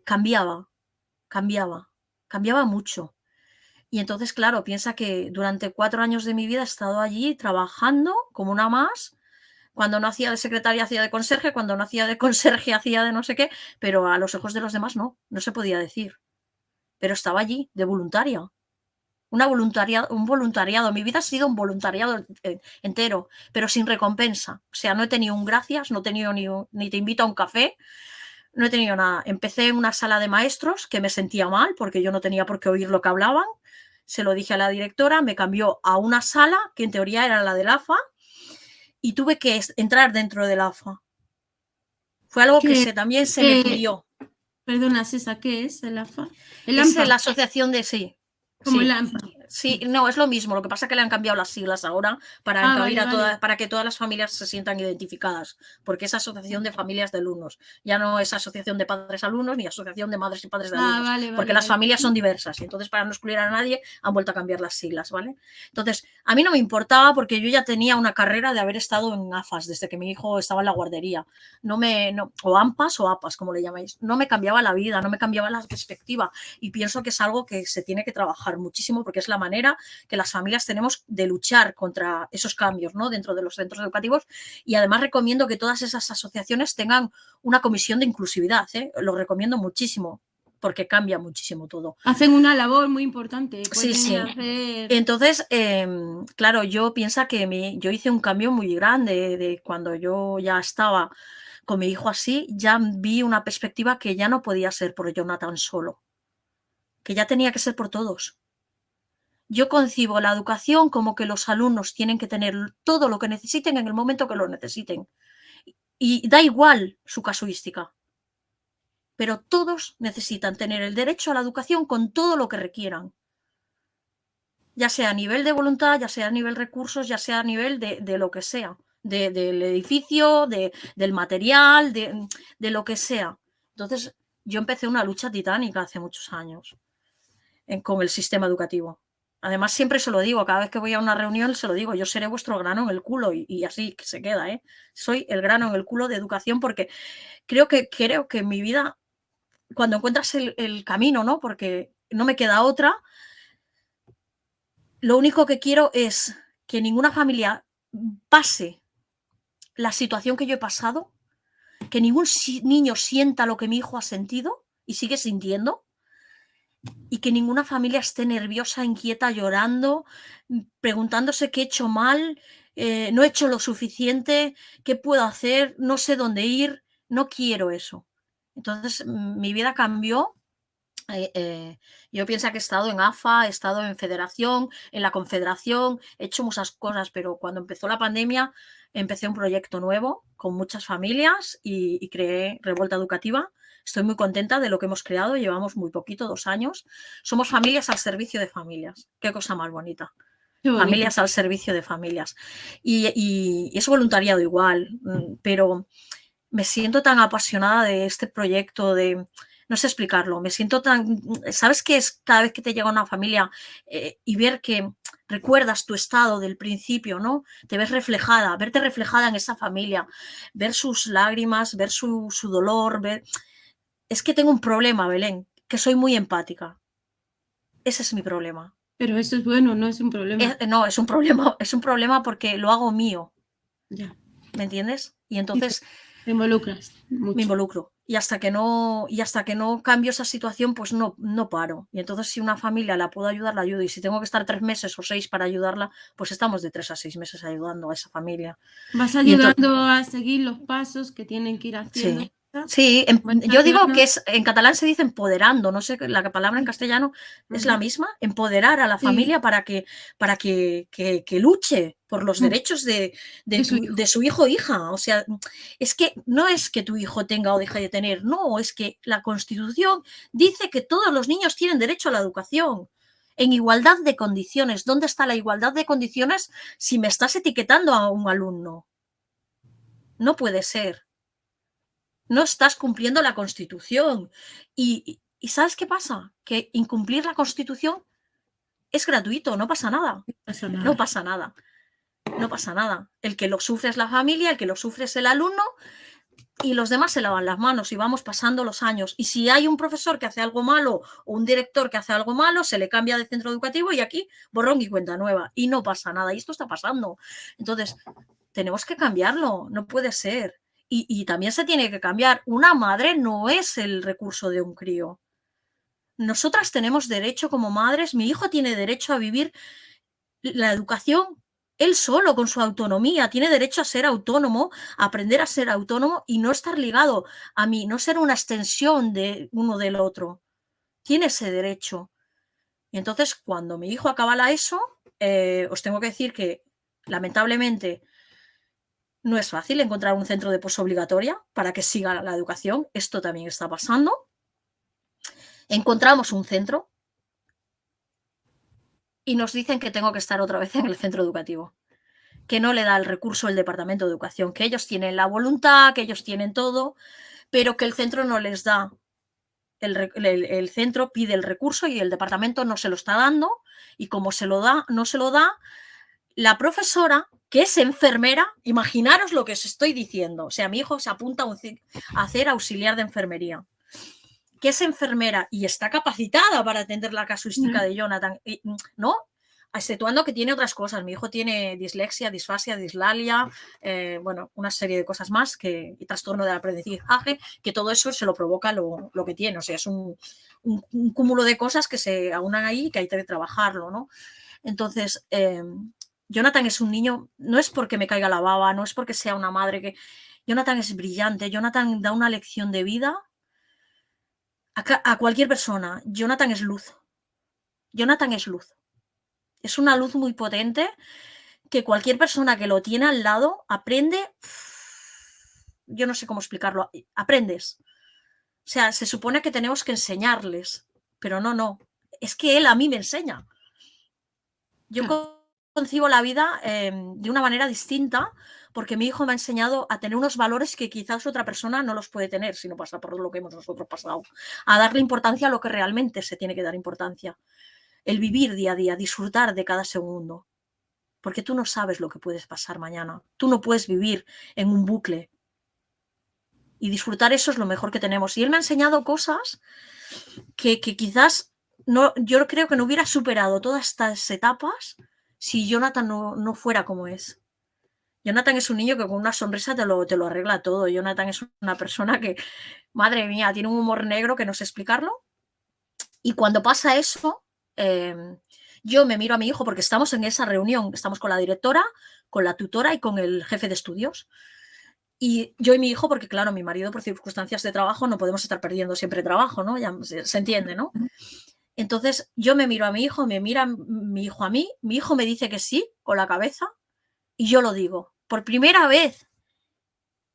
cambiaba, cambiaba, cambiaba mucho. Y entonces, claro, piensa que durante 4 años de mi vida he estado allí trabajando como una más. Cuando no hacía de secretaria, hacía de conserje, cuando no hacía de conserje, hacía de no sé qué, pero a los ojos de los demás no se podía decir. Pero estaba allí, de voluntaria. Un voluntariado. Mi vida ha sido un voluntariado entero, pero sin recompensa. O sea, no he tenido un gracias, no he tenido ni te invito a un café, no he tenido nada. Empecé en una sala de maestros que me sentía mal porque yo no tenía por qué oír lo que hablaban. Se lo dije a la directora, me cambió a una sala que en teoría era la del AFA y tuve que entrar dentro del AFA. Fue algo que ¿Qué, también se me qué- pidió. perdona, César, ¿qué es el AFA? El Es la AMPA, asociación de sí, como el sí. AMPA. Sí, no, es lo mismo. Lo que pasa es que le han cambiado las siglas ahora para Ah, encabir vale, vale. para que todas las familias se sientan identificadas, porque es asociación de familias de alumnos. Ya no es asociación de padres alumnos ni asociación de madres y padres de Ah, alumnos, vale, porque vale, las vale. familias son diversas y entonces para no excluir a nadie han vuelto a cambiar las siglas, ¿vale? Entonces, a mí no me importaba porque yo ya tenía una carrera de haber estado en AFAS desde que mi hijo estaba en la guardería. O AMPAS o APAS, como le llamáis. No me cambiaba la vida, no me cambiaba la perspectiva y pienso que es algo que se tiene que trabajar muchísimo porque es la manera que las familias tenemos de luchar contra esos cambios, ¿no? Dentro de los centros educativos y además recomiendo que todas esas asociaciones tengan una comisión de inclusividad, ¿eh? Lo recomiendo muchísimo porque cambia muchísimo todo. Hacen una labor muy importante. Sí, Pueden sí. hacer. Entonces, claro, yo pienso que yo hice un cambio muy grande de cuando yo ya estaba con mi hijo así, ya vi una perspectiva que ya no podía ser por Jonathan solo, que ya tenía que ser por todos. Yo concibo la educación como que los alumnos tienen que tener todo lo que necesiten en el momento que lo necesiten. Y da igual su casuística, pero todos necesitan tener el derecho a la educación con todo lo que requieran, ya sea a nivel de voluntad, ya sea a nivel recursos, ya sea a nivel de lo que sea, del edificio, del material, de lo que sea. Entonces, yo empecé una lucha titánica hace muchos años con el sistema educativo. Además, siempre se lo digo, cada vez que voy a una reunión se lo digo, yo seré vuestro grano en el culo y así que se queda, ¿eh? Soy el grano en el culo de educación porque creo que en mi vida, cuando encuentras el camino, ¿no? Porque no me queda otra, lo único que quiero es que ninguna familia pase la situación que yo he pasado, que ningún niño sienta lo que mi hijo ha sentido y sigue sintiendo, y que ninguna familia esté nerviosa, inquieta, llorando, preguntándose qué he hecho mal, no he hecho lo suficiente, qué puedo hacer, no sé dónde ir, no quiero eso. Entonces, mi vida cambió. Yo pienso que he estado en AFA, he estado en federación, en la confederación, he hecho muchas cosas, pero cuando empezó la pandemia empecé un proyecto nuevo con muchas familias y creé Revuelta Educativa. Estoy muy contenta de lo que hemos creado, llevamos muy poquito, 2 años. Somos familias al servicio de familias. Qué cosa más bonita. Qué bonito. Familias al servicio de familias. Y es voluntariado igual, pero me siento tan apasionada de este proyecto, no sé explicarlo, me siento tan, ¿sabes qué es cada vez que te llega una familia y ver que recuerdas tu estado del principio, ¿no? Te ves reflejada, verte reflejada en esa familia, ver sus lágrimas, ver su dolor, Es que tengo un problema, Belén, que soy muy empática. Ese es mi problema. Pero eso es bueno, no es un problema. No, es un problema porque lo hago mío, Ya. ¿me entiendes? Y Y entonces te involucras me mucho. involucro. Y hasta que no cambio esa situación, pues no paro. Y entonces, si una familia la puedo ayudar, la ayudo. Y si tengo que estar 3 meses o 6 para ayudarla, pues estamos de 3 a 6 meses ayudando a esa familia. Vas Y entonces, ayudando a seguir los pasos que tienen que ir haciendo. sí. Sí, Vas yo digo ayudando. que en catalán se dice empoderando, no sé, la palabra en castellano es la Ujú. misma, empoderar a la Sí, familia para que luche por los derechos de su hijo. de su hijo o hija. O sea, es que no es que tu hijo tenga o deje de tener, no, es que la Constitución dice que todos los niños tienen derecho a la educación en igualdad de condiciones. ¿Dónde está la igualdad de condiciones si me estás etiquetando a un alumno? No puede ser. No estás cumpliendo la Constitución. ¿Y sabes qué pasa? Que incumplir la Constitución es gratuito, no pasa nada. No pasa No nada. pasa nada. No pasa nada. El que lo sufre es la familia, el que lo sufre es el alumno y los demás se lavan las manos y vamos pasando los años. Y si hay un profesor que hace algo malo o un director que hace algo malo, se le cambia de centro educativo y aquí borrón y cuenta nueva. Y no pasa nada. Y esto está pasando. Entonces, tenemos que cambiarlo. No puede ser. Y también se tiene que cambiar. Una madre no es el recurso de un crío. Nosotras tenemos derecho como madres, mi hijo tiene derecho a vivir la educación él solo, con su autonomía, tiene derecho a ser autónomo, a aprender a ser autónomo y no estar ligado a mí, no ser una extensión de uno del otro. Tiene ese derecho. Y entonces, cuando mi hijo acaba la ESO, os tengo que decir que, lamentablemente, no es fácil encontrar un centro de posobligatoria para que siga la educación. Esto también está pasando. Encontramos un centro y nos dicen que tengo que estar otra vez en el centro educativo, que no le da el recurso el Departamento de Educación, que ellos tienen la voluntad, que ellos tienen todo, pero que el centro no les da. El centro pide el recurso y el departamento no se lo está dando, y como no se lo da, la profesora, que es enfermera, imaginaros lo que os estoy diciendo, o sea, mi hijo se apunta a hacer auxiliar de enfermería, que es enfermera y está capacitada para atender la casuística de Jonathan, ¿no? Exceptuando que tiene otras cosas. Mi hijo tiene dislexia, disfasia, dislalia, bueno, una serie de cosas más, y trastorno del aprendizaje, que todo eso se lo provoca lo que tiene. O sea, es un cúmulo de cosas que se aunan ahí y que hay que trabajarlo, ¿no? Entonces, Jonathan es un niño, no es porque me caiga la baba, no es porque sea una madre que... Jonathan es brillante, Jonathan da una lección de vida a cualquier persona. Jonathan es luz. Jonathan es luz. Es una luz muy potente que cualquier persona que lo tiene al lado aprende. Yo no sé cómo explicarlo. Aprendes. O sea, se supone que tenemos que enseñarles, pero no. Es que él a mí me enseña. Yo concibo la vida de una manera distinta porque mi hijo me ha enseñado a tener unos valores que quizás otra persona no los puede tener si no pasa por lo que hemos nosotros pasado. A darle importancia a lo que realmente se tiene que dar importancia. El vivir día a día, disfrutar de cada segundo. Porque tú no sabes lo que puedes pasar mañana. Tú no puedes vivir en un bucle. Y disfrutar eso es lo mejor que tenemos. Y él me ha enseñado cosas que quizás yo creo que no hubiera superado todas estas etapas si Jonathan no fuera como es. Jonathan es un niño que con una sonrisa te lo arregla todo. Jonathan es una persona que, madre mía, tiene un humor negro que no sé explicarlo. Y cuando pasa eso, yo me miro a mi hijo porque estamos en esa reunión, estamos con la directora, con la tutora y con el jefe de estudios. Y yo y mi hijo, porque claro, mi marido por circunstancias de trabajo no podemos estar perdiendo siempre trabajo, ¿no? Ya se entiende, ¿no? Entonces yo me miro a mi hijo, me mira mi hijo a mí, mi hijo me dice que sí con la cabeza y yo lo digo. Por primera vez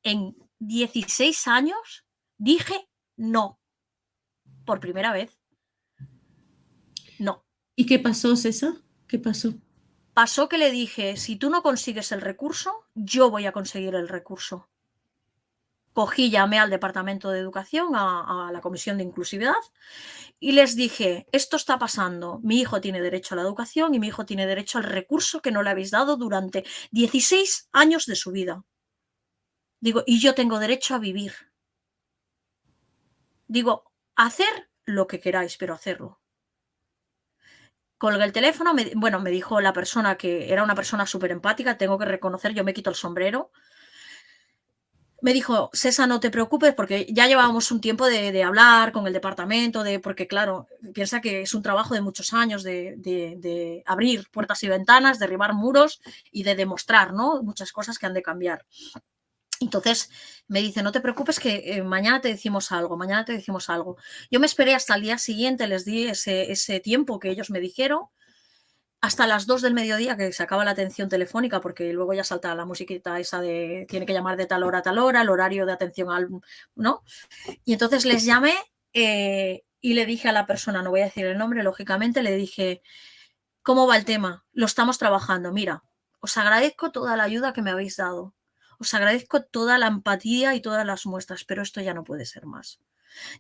en 16 años dije no. Por primera vez. No. ¿Y qué pasó, César? ¿Qué pasó? Pasó que le dije, si tú no consigues el recurso, yo voy a conseguir el recurso. Cogí, llamé al Departamento de Educación, a la Comisión de Inclusividad, y les dije, esto está pasando, mi hijo tiene derecho a la educación y mi hijo tiene derecho al recurso que no le habéis dado durante 16 años de su vida. Digo, y yo tengo derecho a vivir. Digo, hacer lo que queráis, pero hacerlo. Colgué el teléfono, me dijo la persona, que era una persona súper empática, tengo que reconocer, yo me quito el sombrero. Me dijo, César, no te preocupes, porque ya llevábamos un tiempo de hablar con el departamento, porque claro, piensa que es un trabajo de muchos años de abrir puertas y ventanas, derribar muros y de demostrar, ¿no?, muchas cosas que han de cambiar. Entonces me dice, no te preocupes, que mañana te decimos algo, mañana te decimos algo. Yo me esperé hasta el día siguiente, les di ese tiempo que ellos me dijeron, hasta las 2 del mediodía, que se acaba la atención telefónica, porque luego ya salta la musiquita esa de tiene que llamar de tal hora a tal hora, el horario de atención al, ¿no? Y entonces les llamé y le dije a la persona, no voy a decir el nombre, lógicamente, le dije, ¿cómo va el tema? Lo estamos trabajando, mira, os agradezco toda la ayuda que me habéis dado, os agradezco toda la empatía y todas las muestras, pero esto ya no puede ser más.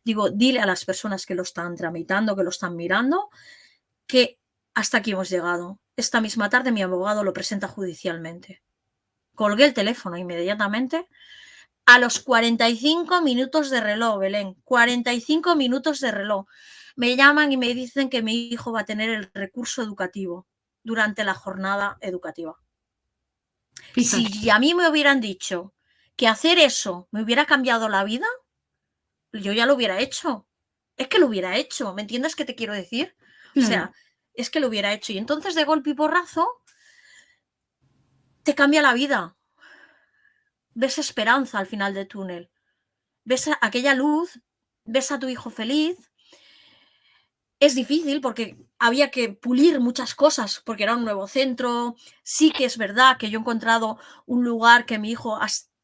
Digo, dile a las personas que lo están tramitando, que lo están mirando, que hasta aquí hemos llegado. Esta misma tarde mi abogado lo presenta judicialmente. Colgué el teléfono inmediatamente. A los 45 minutos de reloj, Belén, 45 minutos de reloj, me llaman y me dicen que mi hijo va a tener el recurso educativo durante la jornada educativa. Fíjate. Si a mí me hubieran dicho que hacer eso me hubiera cambiado la vida, yo ya lo hubiera hecho. Es que lo hubiera hecho, ¿me entiendes qué te quiero decir? O Claro. sea, es que lo hubiera hecho. Y entonces, de golpe y porrazo, te cambia la vida. Ves esperanza al final del túnel. Ves aquella luz, ves a tu hijo feliz. Es difícil porque había que pulir muchas cosas, porque era un nuevo centro. Sí que es verdad que yo he encontrado un lugar que mi hijo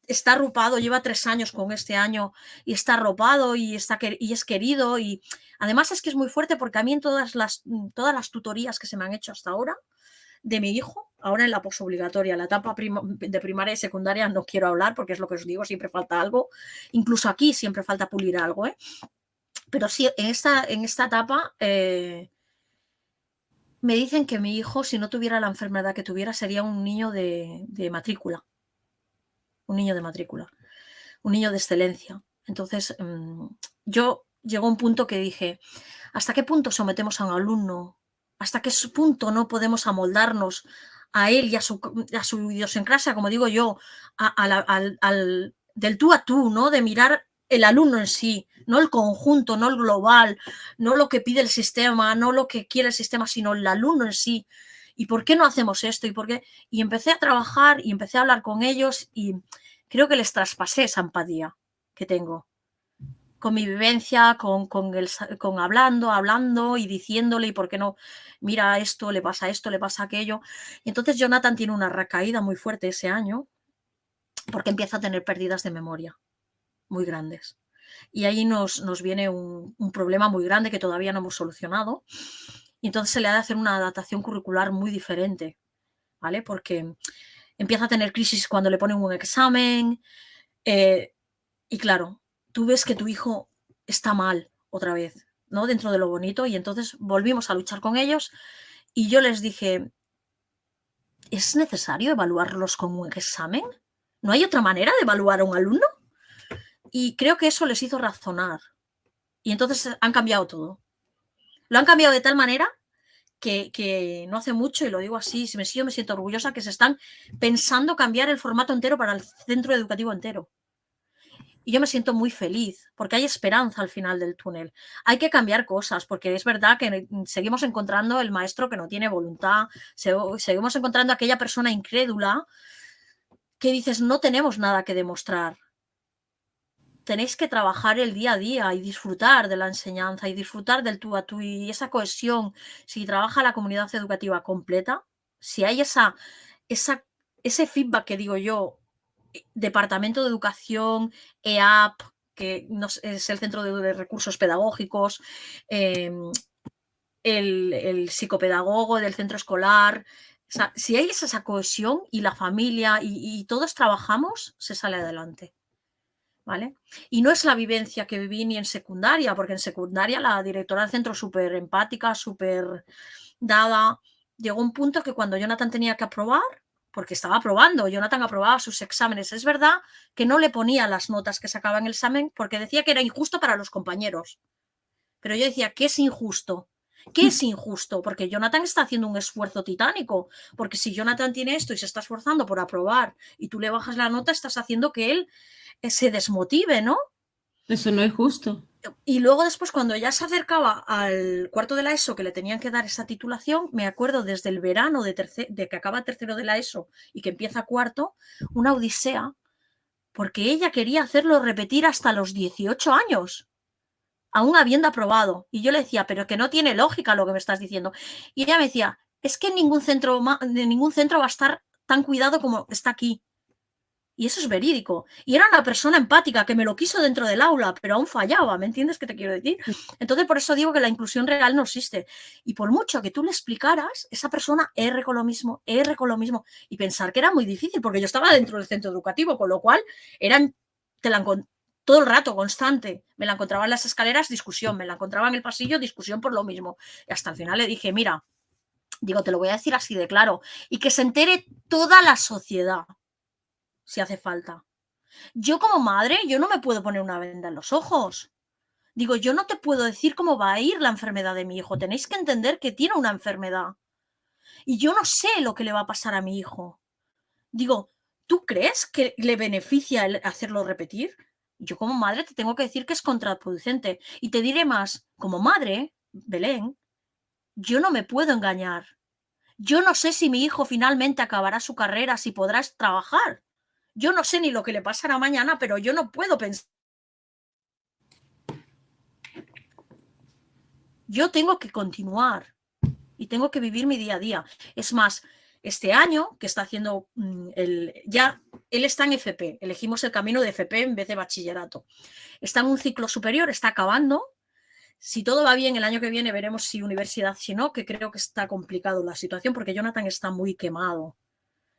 está arropado, lleva 3 años con este año y está arropado y es querido. Y además es que es muy fuerte, porque a mí en todas las tutorías que se me han hecho hasta ahora de mi hijo, ahora en la posobligatoria, la etapa de primaria y secundaria, no quiero hablar, porque es lo que os digo, siempre falta algo. Incluso aquí siempre falta pulir algo, ¿eh? Pero sí, en esta etapa me dicen que mi hijo, si no tuviera la enfermedad que tuviera, sería un niño de matrícula. Un niño de matrícula. Un niño de excelencia. Entonces, yo llegó un punto que dije, ¿hasta qué punto sometemos a un alumno? ¿Hasta qué punto no podemos amoldarnos a él y a su idiosincrasia, como digo yo, del tú a tú, ¿no? De mirar el alumno en sí, no el conjunto, no el global, no lo que pide el sistema, no lo que quiere el sistema, sino el alumno en sí. ¿Y por qué no hacemos esto? ¿Y por qué? Y empecé a trabajar y empecé a hablar con ellos y creo que les traspasé esa empatía que tengo con mi vivencia, con hablando y diciéndole, y por qué no, mira, esto le pasa aquello. Y entonces Jonathan tiene una recaída muy fuerte ese año, porque empieza a tener pérdidas de memoria muy grandes. Y ahí nos viene un problema muy grande que todavía no hemos solucionado. Y entonces se le ha de hacer una adaptación curricular muy diferente, ¿vale? Porque empieza a tener crisis cuando le ponen un examen. Y claro, tú ves que tu hijo está mal otra vez, ¿no? Dentro de lo bonito. Y entonces volvimos a luchar con ellos y yo les dije, ¿es necesario evaluarlos con un examen? ¿No hay otra manera de evaluar a un alumno? Y creo que eso les hizo razonar. Y entonces han cambiado todo. Lo han cambiado de tal manera que no hace mucho, y lo digo así, yo me siento orgullosa, que se están pensando cambiar el formato entero para el centro educativo entero. Y yo me siento muy feliz, porque hay esperanza al final del túnel. Hay que cambiar cosas, porque es verdad que seguimos encontrando el maestro que no tiene voluntad, seguimos encontrando aquella persona incrédula que dices, no tenemos nada que demostrar. Tenéis que trabajar el día a día y disfrutar de la enseñanza y disfrutar del tú a tú y esa cohesión. Si trabaja la comunidad educativa completa, si hay ese feedback que digo yo, Departamento de Educación, EAP, que es el Centro de Recursos Pedagógicos, el psicopedagogo del centro escolar. O sea, si hay esa cohesión y la familia y todos trabajamos, se sale adelante. ¿Vale? Y no es la vivencia que viví ni en secundaria, porque en secundaria la directora del centro súper empática, súper dada. Llegó un punto que cuando Jonathan tenía que aprobar, porque estaba aprobando, Jonathan aprobaba sus exámenes. Es verdad que no le ponía las notas que sacaba en el examen porque decía que era injusto para los compañeros. Pero yo decía, ¿qué es injusto? ¿Qué es injusto? Porque Jonathan está haciendo un esfuerzo titánico, porque si Jonathan tiene esto y se está esforzando por aprobar y tú le bajas la nota, estás haciendo que él se desmotive, ¿no? Eso no es justo. Y luego después, cuando ya se acercaba al cuarto de la ESO, que le tenían que dar esa titulación, me acuerdo desde el verano de que acaba tercero de la ESO y que empieza cuarto, una odisea, porque ella quería hacerlo repetir hasta los 18 años, aún habiendo aprobado. Y yo le decía, pero que no tiene lógica lo que me estás diciendo. Y ella me decía, es que ningún centro va a estar tan cuidado como está aquí. Y eso es verídico. Y era una persona empática que me lo quiso dentro del aula, pero aún fallaba, ¿me entiendes qué te quiero decir? Entonces, por eso digo que la inclusión real no existe. Y por mucho que tú le explicaras, esa persona erre con lo mismo. Y pensar que era muy difícil, porque yo estaba dentro del centro educativo, con lo cual todo el rato, constante. Me la encontraba en las escaleras, discusión. Me la encontraba en el pasillo, discusión por lo mismo. Y hasta el final le dije, mira, digo, te lo voy a decir así de claro. Y que se entere toda la sociedad, si hace falta. Yo como madre, yo no me puedo poner una venda en los ojos. Digo, yo no te puedo decir cómo va a ir la enfermedad de mi hijo. Tenéis que entender que tiene una enfermedad. Y yo no sé lo que le va a pasar a mi hijo. Digo, ¿tú crees que le beneficia el hacerlo repetir? Yo como madre te tengo que decir que es contraproducente. Y te diré más, como madre, Belén, yo no me puedo engañar. Yo no sé si mi hijo finalmente acabará su carrera, si podrás trabajar. Yo no sé ni lo que le pasará mañana, pero yo no puedo pensar. Yo tengo que continuar y tengo que vivir mi día a día. Es más, este año que está haciendo él está en FP, elegimos el camino de FP en vez de bachillerato. Está en un ciclo superior, está acabando. Si todo va bien, el año que viene veremos si universidad, si no, que creo que está complicado la situación porque Jonathan está muy quemado.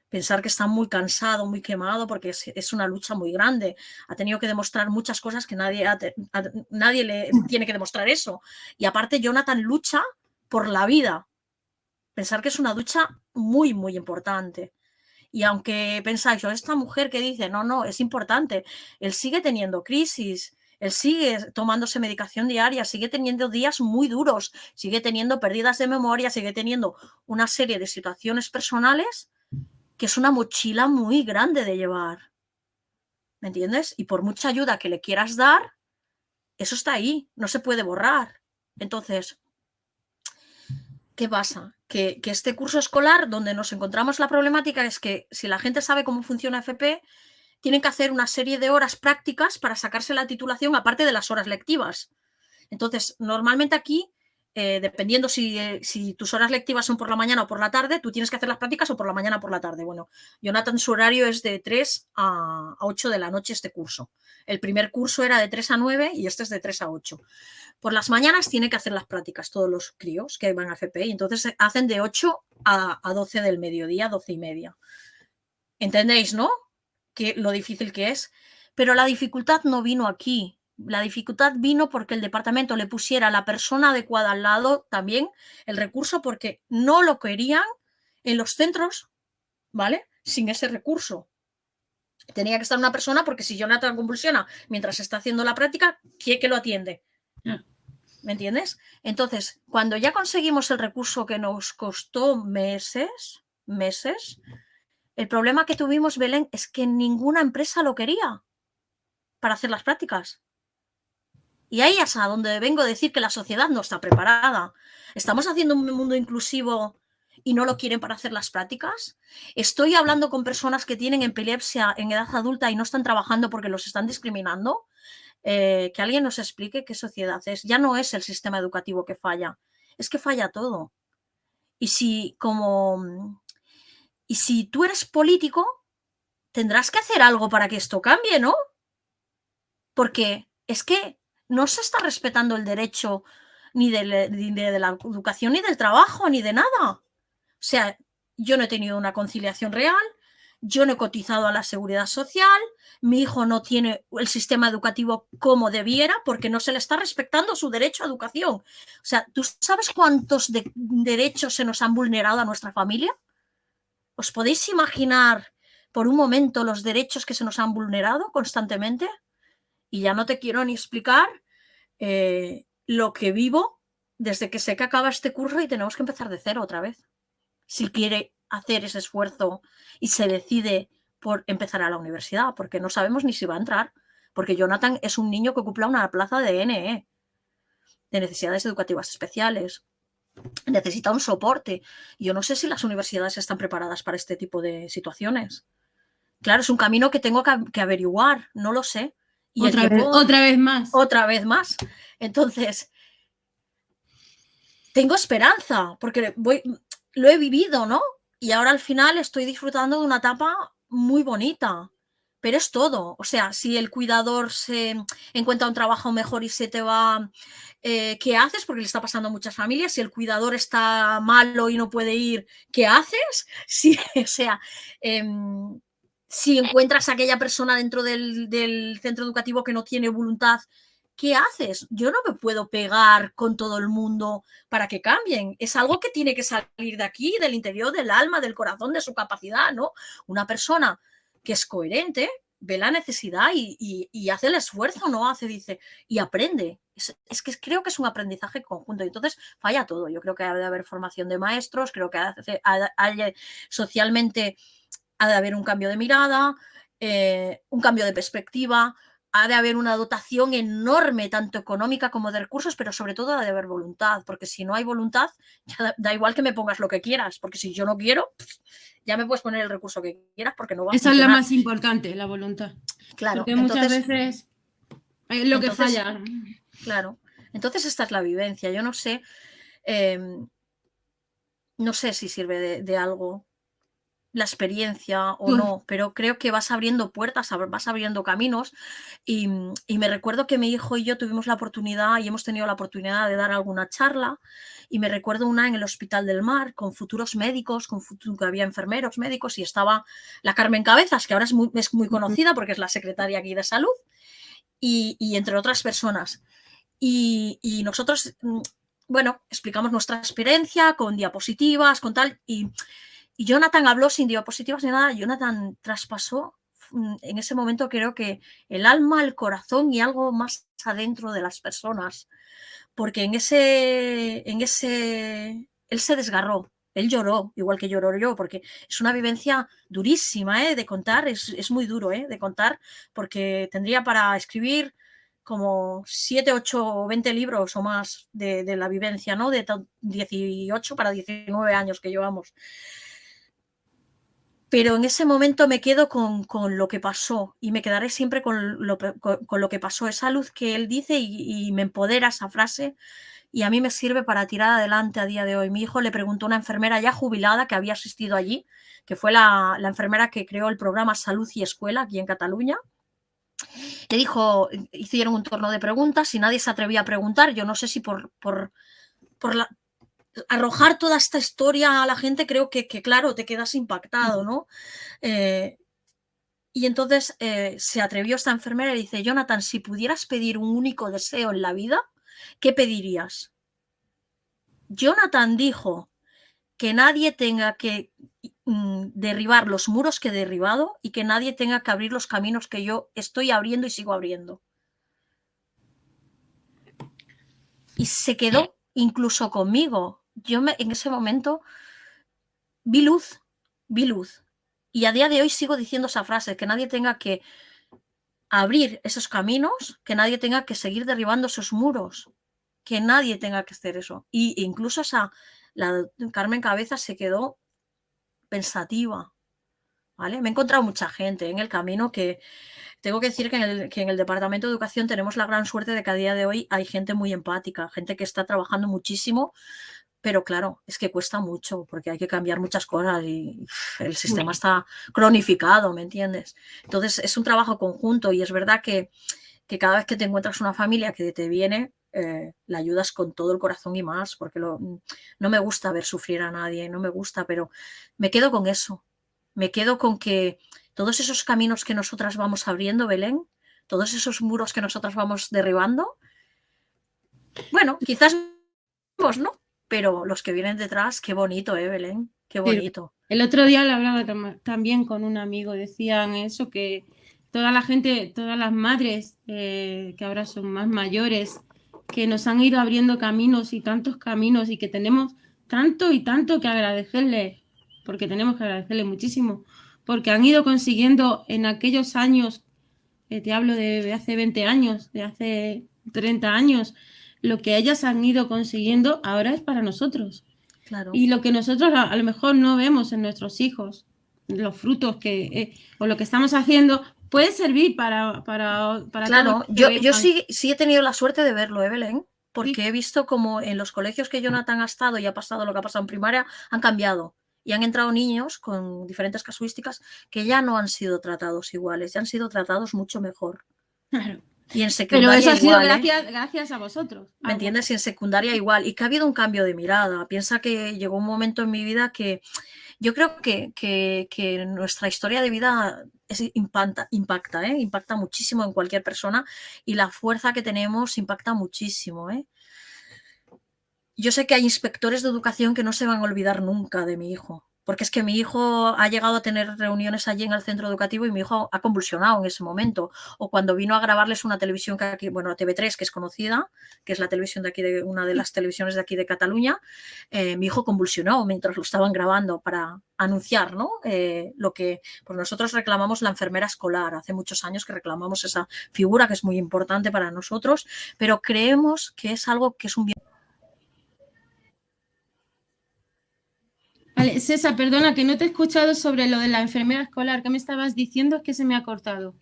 Pensar que está muy cansado, muy quemado, porque es una lucha muy grande. Ha tenido que demostrar muchas cosas que nadie le tiene que demostrar eso. Y aparte, Jonathan lucha por la vida. Pensar que es una lucha muy, muy importante. Y aunque pensáis, esta mujer que dice, no, es importante, él sigue teniendo crisis, él sigue tomándose medicación diaria, sigue teniendo días muy duros, sigue teniendo pérdidas de memoria, sigue teniendo una serie de situaciones personales que es una mochila muy grande de llevar. ¿Me entiendes? Y por mucha ayuda que le quieras dar, eso está ahí, no se puede borrar. Entonces, ¿qué pasa? Que este curso escolar, donde nos encontramos la problemática, es que si la gente sabe cómo funciona FP, tienen que hacer una serie de horas prácticas para sacarse la titulación, aparte de las horas lectivas. Entonces, normalmente aquí, dependiendo si tus horas lectivas son por la mañana o por la tarde, tú tienes que hacer las prácticas o por la mañana o por la tarde. Bueno, Jonathan, su horario es de 3 a 8 de la noche este curso. El primer curso era de 3 a 9 y este es de 3 a 8. Por las mañanas tiene que hacer las prácticas todos los críos que van a FP y entonces hacen de 8 a 12 del mediodía, 12 y media. ¿Entendéis, no? Que lo difícil que es. Pero la dificultad no vino aquí. La dificultad vino porque el departamento le pusiera a la persona adecuada al lado también el recurso porque no lo querían en los centros, ¿vale? Sin ese recurso. Tenía que estar una persona porque si Jonathan convulsiona mientras está haciendo la práctica, ¿quién que lo atiende? ¿Me entiendes? Entonces, cuando ya conseguimos el recurso que nos costó meses, el problema que tuvimos, Belén, es que ninguna empresa lo quería para hacer las prácticas. Y ahí es a donde vengo a decir que la sociedad no está preparada. ¿Estamos haciendo un mundo inclusivo y no lo quieren para hacer las prácticas? ¿Estoy hablando con personas que tienen epilepsia en edad adulta y no están trabajando porque los están discriminando? Que alguien nos explique qué sociedad es. Ya no es el sistema educativo que falla, es que falla todo. Y si tú eres político, tendrás que hacer algo para que esto cambie, ¿no? Porque es que no se está respetando el derecho ni de la educación, ni del trabajo, ni de nada. O sea, yo no he tenido una conciliación real, yo no he cotizado a la seguridad social, mi hijo no tiene el sistema educativo como debiera porque no se le está respetando su derecho a educación. O sea, ¿tú sabes cuántos derechos se nos han vulnerado a nuestra familia? ¿Os podéis imaginar por un momento los derechos que se nos han vulnerado constantemente? Y ya no te quiero ni explicar lo que vivo desde que sé que acaba este curso y tenemos que empezar de cero otra vez. Si quiere hacer ese esfuerzo y se decide por empezar a la universidad, porque no sabemos ni si va a entrar, porque Jonathan es un niño que ocupa una plaza de NE, de necesidades educativas especiales, necesita un soporte. Yo no sé si las universidades están preparadas para este tipo de situaciones. Claro, es un camino que tengo que averiguar, no lo sé. Y otra vez más. Otra vez más. Entonces, tengo esperanza, porque lo he vivido, ¿no? Y ahora al final estoy disfrutando de una etapa muy bonita. Pero es todo. O sea, si el cuidador se encuentra un trabajo mejor y se te va, ¿qué haces? Porque le está pasando a muchas familias. Si el cuidador está malo y no puede ir, ¿qué haces? Si, o sea, si encuentras a aquella persona dentro del centro educativo que no tiene voluntad, ¿qué haces? Yo no me puedo pegar con todo el mundo para que cambien. Es algo que tiene que salir de aquí, del interior, del alma, del corazón, de su capacidad, ¿no? Una persona que es coherente ve la necesidad y hace el esfuerzo, ¿no? Dice, y aprende. Es que creo que es un aprendizaje conjunto y entonces falla todo. Yo creo que ha de haber formación de maestros, creo que socialmente ha de haber un cambio de mirada, un cambio de perspectiva, ha de haber una dotación enorme, tanto económica como de recursos, pero sobre todo ha de haber voluntad, porque si no hay voluntad, ya da igual que me pongas lo que quieras, porque si yo no quiero, ya me puedes poner el recurso que quieras porque no va a Esa funcionar. es la más importante, la voluntad. Claro, porque muchas veces es lo que falla. Claro, entonces esta es la vivencia. Yo no sé, no sé si sirve de algo la experiencia o no, pero creo que vas abriendo puertas, vas abriendo caminos y me recuerdo que mi hijo y yo tuvimos la oportunidad y hemos tenido la oportunidad de dar alguna charla y me recuerdo una en el Hospital del Mar con futuros médicos, que había enfermeros, médicos y estaba la Carmen Cabezas, que ahora es muy conocida porque es la secretaria aquí de salud y entre otras personas. Y nosotros, bueno, explicamos nuestra experiencia con diapositivas, con tal, y Jonathan habló sin diapositivas ni nada. Jonathan traspasó en ese momento, creo que el alma, el corazón y algo más adentro de las personas, porque en ese él se desgarró, él lloró, igual que lloró yo, porque es una vivencia durísima de contar, es muy duro de contar, porque tendría para escribir como 7, 8 o 20 libros o más de la vivencia, ¿no? De 18 para 19 años que llevamos. Pero en ese momento me quedo con lo que pasó y me quedaré siempre con lo que pasó, esa luz que él dice y me empodera esa frase y a mí me sirve para tirar adelante a día de hoy. Mi hijo le preguntó a una enfermera ya jubilada que había asistido allí, que fue la enfermera que creó el programa Salud y Escuela aquí en Cataluña. Le dijo, hicieron un turno de preguntas y nadie se atrevía a preguntar. Yo no sé si por arrojar toda esta historia a la gente, creo que claro, te quedas impactado, ¿no? Y entonces se atrevió esta enfermera y dice, Jonathan, si pudieras pedir un único deseo en la vida, ¿qué pedirías? Jonathan dijo que nadie tenga que derribar los muros que he derribado y que nadie tenga que abrir los caminos que yo estoy abriendo y sigo abriendo. Y se quedó incluso conmigo. Yo en ese momento vi luz. Y a día de hoy sigo diciendo esa frase, que nadie tenga que abrir esos caminos, que nadie tenga que seguir derribando esos muros, que nadie tenga que hacer eso. Y incluso la Carmen Cabezas se quedó pensativa, ¿vale? Me he encontrado mucha gente en el camino que tengo que decir que en el Departamento de Educación tenemos la gran suerte de que a día de hoy hay gente muy empática, gente que está trabajando muchísimo, pero claro, es que cuesta mucho porque hay que cambiar muchas cosas y el sistema está cronificado, ¿me entiendes? Entonces es un trabajo conjunto y es verdad que cada vez que te encuentras una familia que te viene, la ayudas con todo el corazón y más, porque no me gusta ver sufrir a nadie, no me gusta, pero me quedo con eso, me quedo con que todos esos caminos que nosotras vamos abriendo, Belén, todos esos muros que nosotras vamos derribando, bueno, quizás ¿no? Pero los que vienen detrás, qué bonito, Belén, qué bonito. El otro día lo hablaba también con un amigo, decían eso, que toda la gente, todas las madres que ahora son más mayores, que nos han ido abriendo caminos y tantos caminos y que tenemos tanto y tanto que agradecerle, porque tenemos que agradecerle muchísimo, porque han ido consiguiendo en aquellos años, te hablo de hace 20 años, de hace 30 años, lo que ellas han ido consiguiendo ahora es para nosotros. Claro. Y lo que nosotros a lo mejor no vemos en nuestros hijos, los frutos o lo que estamos haciendo, puede servir para todos los Claro, que yo vengan. sí he tenido la suerte de verlo, Belén, Sí, porque he visto como en los colegios que Jonathan ha estado y ha pasado lo que ha pasado en primaria, han cambiado. Y han entrado niños con diferentes casuísticas que ya no han sido tratados iguales, ya han sido tratados mucho mejor. claro. Y en Pero eso secundaria ha sido igual, ¿eh? gracias a vosotros. ¿Me entiendes? Y en secundaria igual. Y que ha habido un cambio de mirada. Piensa que llegó un momento en mi vida que yo creo que nuestra historia de vida impacta, ¿eh? Impacta muchísimo en cualquier persona y la fuerza que tenemos impacta muchísimo, ¿eh? Yo sé que hay inspectores de educación que no se van a olvidar nunca de mi hijo, porque es que mi hijo ha llegado a tener reuniones allí en el centro educativo y mi hijo ha convulsionado en ese momento. O cuando vino a grabarles una televisión que aquí, bueno, TV3, que es conocida, que es la televisión de aquí, de una de las televisiones de aquí de Cataluña, mi hijo convulsionó mientras lo estaban grabando para anunciar, ¿no? Lo que pues nosotros reclamamos la enfermera escolar. Hace muchos años que reclamamos esa figura que es muy importante para nosotros, pero creemos que es algo que es un bien. Vale, César, perdona que no te he escuchado sobre lo de la enfermera escolar. ¿Qué me estabas diciendo? Es que se me ha cortado.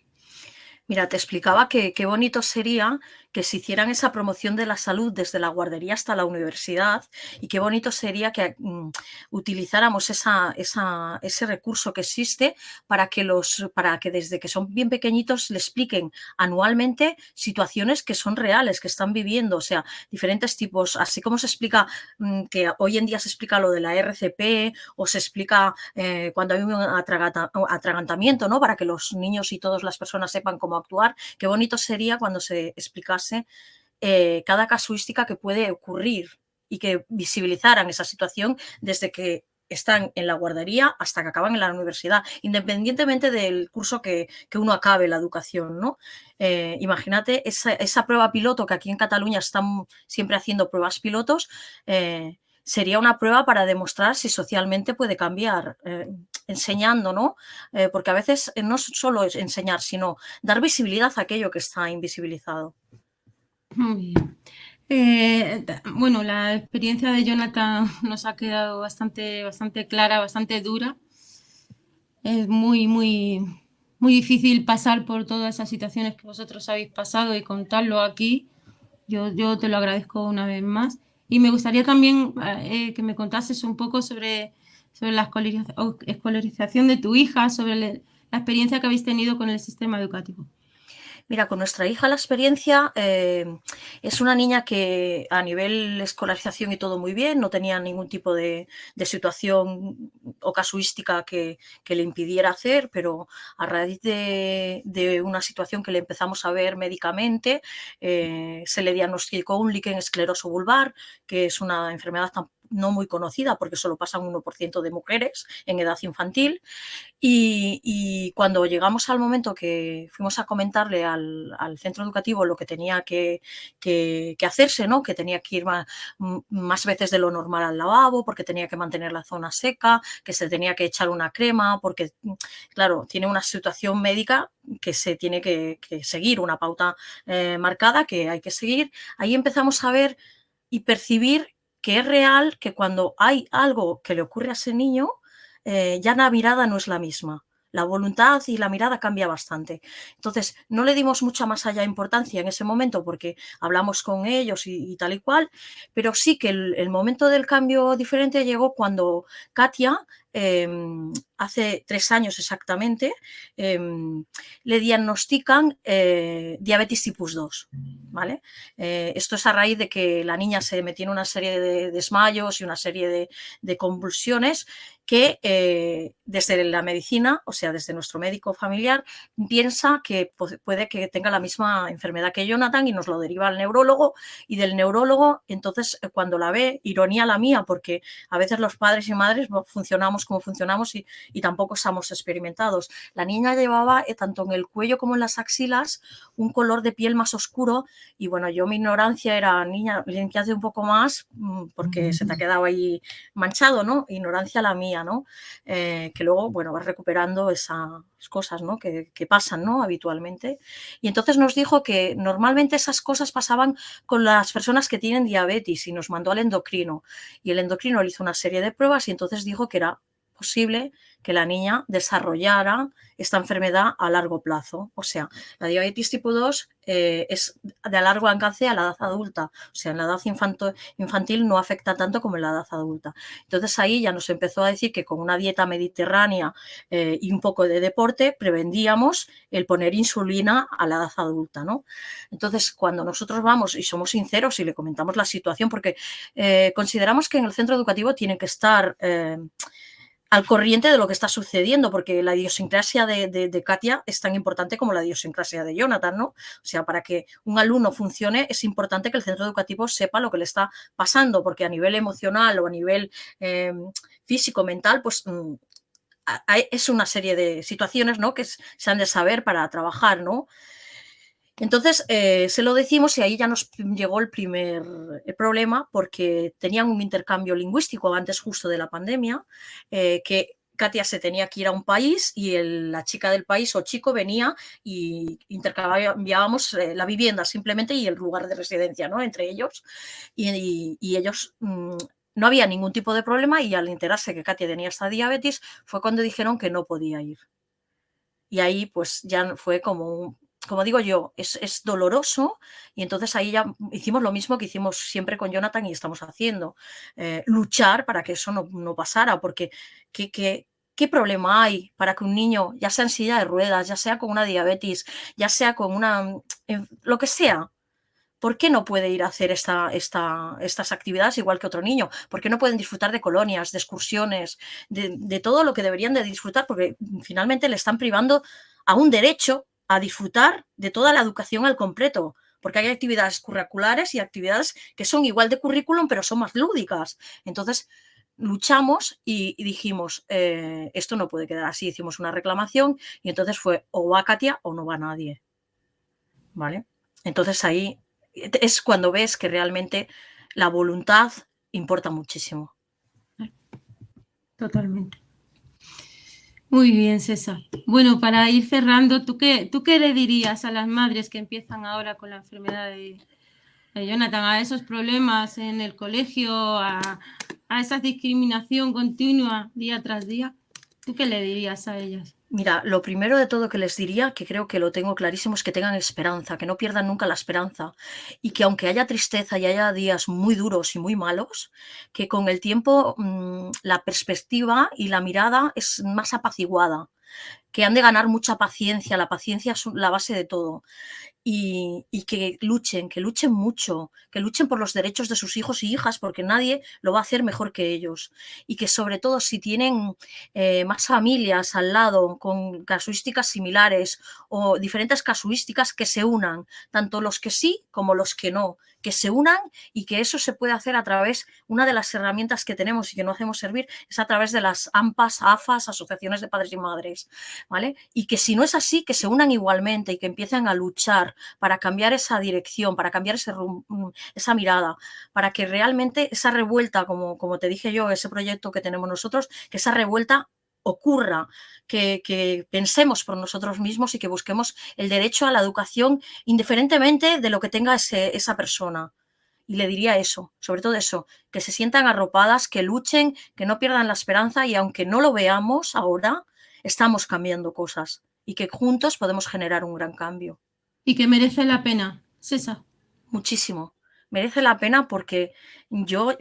Mira, te explicaba que qué bonito sería que se hicieran esa promoción de la salud desde la guardería hasta la universidad y qué bonito sería que utilizáramos ese recurso que existe para que desde que son bien pequeñitos le expliquen anualmente situaciones que son reales, que están viviendo, o sea, diferentes tipos, así como se explica que hoy en día se explica lo de la RCP o se explica cuando hay un atragantamiento, ¿no? Para que los niños y todas las personas sepan cómo actuar. Qué bonito sería cuando se explicase cada casuística que puede ocurrir y que visibilizaran esa situación desde que están en la guardería hasta que acaban en la universidad, independientemente del curso que uno acabe la educación, ¿no? Imagínate esa prueba piloto que aquí en Cataluña están siempre haciendo pruebas pilotos, sería una prueba para demostrar si socialmente puede cambiar, enseñando, ¿no? Porque a veces no solo es enseñar, sino dar visibilidad a aquello que está invisibilizado. Muy bien. Bueno, la experiencia de Jonathan nos ha quedado bastante clara, bastante dura. Es muy difícil pasar por todas esas situaciones que vosotros habéis pasado y contarlo aquí. Yo te lo agradezco una vez más. Y me gustaría también que me contases un poco sobre la escolarización de tu hija, sobre la experiencia que habéis tenido con el sistema educativo. Mira, con nuestra hija la experiencia es una niña que a nivel escolarización y todo muy bien, no tenía ningún tipo de situación o casuística que le impidiera hacer, pero a raíz de una situación que le empezamos a ver médicamente, se le diagnosticó un líquen escleroso vulvar, que es una enfermedad no muy conocida porque solo pasa un 1% de mujeres en edad infantil. Y cuando llegamos al momento que fuimos a comentarle al centro educativo lo que tenía que hacerse, ¿no? Que tenía que ir más veces de lo normal al lavabo, porque tenía que mantener la zona seca, que se tenía que echar una crema, porque, claro, tiene una situación médica que se tiene que seguir, una pauta marcada que hay que seguir. Ahí empezamos a ver y percibir que es real que cuando hay algo que le ocurre a ese niño, ya la mirada no es la misma. La voluntad y la mirada cambia bastante. Entonces, no le dimos mucha más allá importancia en ese momento porque hablamos con ellos y tal y cual, pero sí que el momento del cambio diferente llegó cuando Katia, hace 3 años exactamente, le diagnostican diabetes tipo 2. ¿Vale? Esto es a raíz de que la niña se metió en una serie de desmayos y una serie de convulsiones que desde la medicina, o sea, desde nuestro médico familiar, piensa que puede que tenga la misma enfermedad que Jonathan y nos lo deriva al neurólogo y del neurólogo, entonces cuando la ve, ironía la mía, porque a veces los padres y madres funcionamos cómo funcionamos y tampoco estamos experimentados. La niña llevaba, tanto en el cuello como en las axilas, un color de piel más oscuro y bueno, yo mi ignorancia era, niña, limpiate un poco más porque se te ha quedado ahí manchado, ¿no? Ignorancia la mía, ¿no? Que luego, bueno, vas recuperando esas cosas, ¿no? Que pasan, ¿no? Habitualmente. Y entonces nos dijo que normalmente esas cosas pasaban con las personas que tienen diabetes y nos mandó al endocrino. Y el endocrino le hizo una serie de pruebas y entonces dijo que era posible que la niña desarrollara esta enfermedad a largo plazo. O sea, la diabetes tipo 2 es de largo alcance a la edad adulta. O sea, en la edad infantil no afecta tanto como en la edad adulta. Entonces ahí ya nos empezó a decir que con una dieta mediterránea y un poco de deporte prevendíamos el poner insulina a la edad adulta, ¿no? Entonces, cuando nosotros vamos y somos sinceros y le comentamos la situación, porque consideramos que en el centro educativo tiene que estar al corriente de lo que está sucediendo, porque la idiosincrasia de Katia es tan importante como la idiosincrasia de Jonathan, ¿no? O sea, para que un alumno funcione es importante que el centro educativo sepa lo que le está pasando, porque a nivel emocional o a nivel físico, mental, pues es una serie de situaciones, ¿no? Que se han de saber para trabajar, ¿no? Entonces se lo decimos y ahí ya nos llegó el primer problema porque tenían un intercambio lingüístico antes justo de la pandemia, que Katia se tenía que ir a un país y la chica del país o chico venía y intercambiábamos la vivienda simplemente y el lugar de residencia, ¿no? Entre ellos y ellos no había ningún tipo de problema y al enterarse que Katia tenía esta diabetes fue cuando dijeron que no podía ir. Y ahí pues ya fue como digo yo, es doloroso y entonces ahí ya hicimos lo mismo que hicimos siempre con Jonathan y estamos haciendo, luchar para que eso no pasara, porque ¿qué problema hay para que un niño, ya sea en silla de ruedas, ya sea con una diabetes, ya sea con lo que sea, ¿por qué no puede ir a hacer estas actividades igual que otro niño? ¿Por qué no pueden disfrutar de colonias, de excursiones, de todo lo que deberían de disfrutar? Porque finalmente le están privando a un derecho a disfrutar de toda la educación al completo, porque hay actividades curriculares y actividades que son igual de currículum, pero son más lúdicas. Entonces, luchamos y dijimos, esto no puede quedar así. Hicimos una reclamación y entonces fue o va Katia o no va nadie. ¿Vale? Entonces ahí es cuando ves que realmente la voluntad importa muchísimo. Totalmente. Muy bien, César. Bueno, para ir cerrando, ¿tú qué le dirías a las madres que empiezan ahora con la enfermedad de Jonathan, a esos problemas en el colegio, a esa discriminación continua día tras día? ¿Tú qué le dirías a ellas? Mira, lo primero de todo que les diría, que creo que lo tengo clarísimo, es que tengan esperanza, que no pierdan nunca la esperanza y que aunque haya tristeza y haya días muy duros y muy malos, que con el tiempo la perspectiva y la mirada es más apaciguada, que han de ganar mucha paciencia, la paciencia es la base de todo. Y que luchen mucho, que luchen por los derechos de sus hijos y hijas, porque nadie lo va a hacer mejor que ellos. Y que sobre todo si tienen más familias al lado con casuísticas similares o diferentes casuísticas, que se unan, tanto los que sí como los que no, que se unan y que eso se puede hacer a través, una de las herramientas que tenemos y que no hacemos servir es a través de las AMPAs, AFAS, asociaciones de padres y madres, ¿vale? Y que si no es así, que se unan igualmente y que empiecen a luchar para cambiar esa dirección, para cambiar esa mirada, para que realmente esa revuelta, como te dije yo, ese proyecto que tenemos nosotros, que esa revuelta ocurra, que pensemos por nosotros mismos y que busquemos el derecho a la educación indiferentemente de lo que tenga esa persona. Y le diría eso, sobre todo eso, que se sientan arropadas, que luchen, que no pierdan la esperanza y aunque no lo veamos ahora, estamos cambiando cosas y que juntos podemos generar un gran cambio. Y que merece la pena, César. Muchísimo. Merece la pena porque yo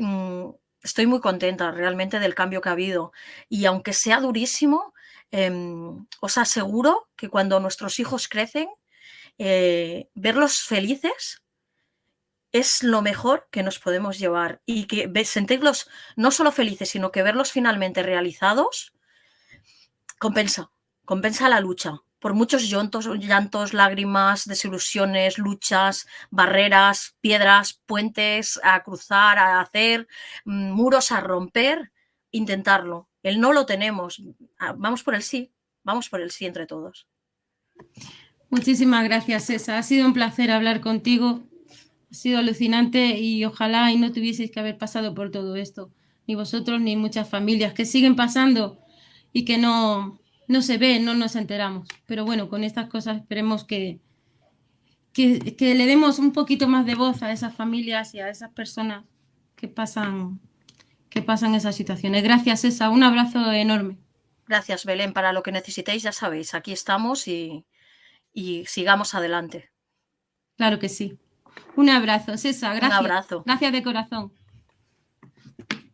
estoy muy contenta realmente del cambio que ha habido. Y aunque sea durísimo, os aseguro que cuando nuestros hijos crecen, verlos felices es lo mejor que nos podemos llevar. Y que sentirlos no solo felices, sino que verlos finalmente realizados, compensa la lucha. Por muchos llantos, lágrimas, desilusiones, luchas, barreras, piedras, puentes a cruzar, a hacer, muros a romper, intentarlo El no lo tenemos. Vamos por el sí entre todos. Muchísimas gracias, César. Ha sido un placer hablar contigo. Ha sido alucinante y ojalá y no tuvieseis que haber pasado por todo esto. Ni vosotros ni muchas familias que siguen pasando y que no se ve, no nos enteramos. Pero bueno, con estas cosas esperemos que le demos un poquito más de voz a esas familias y a esas personas que pasan esas situaciones. Gracias, César. Un abrazo enorme. Gracias, Belén. Para lo que necesitéis, ya sabéis, aquí estamos y sigamos adelante. Claro que sí. Un abrazo, César. Gracias. Un abrazo. Gracias de corazón.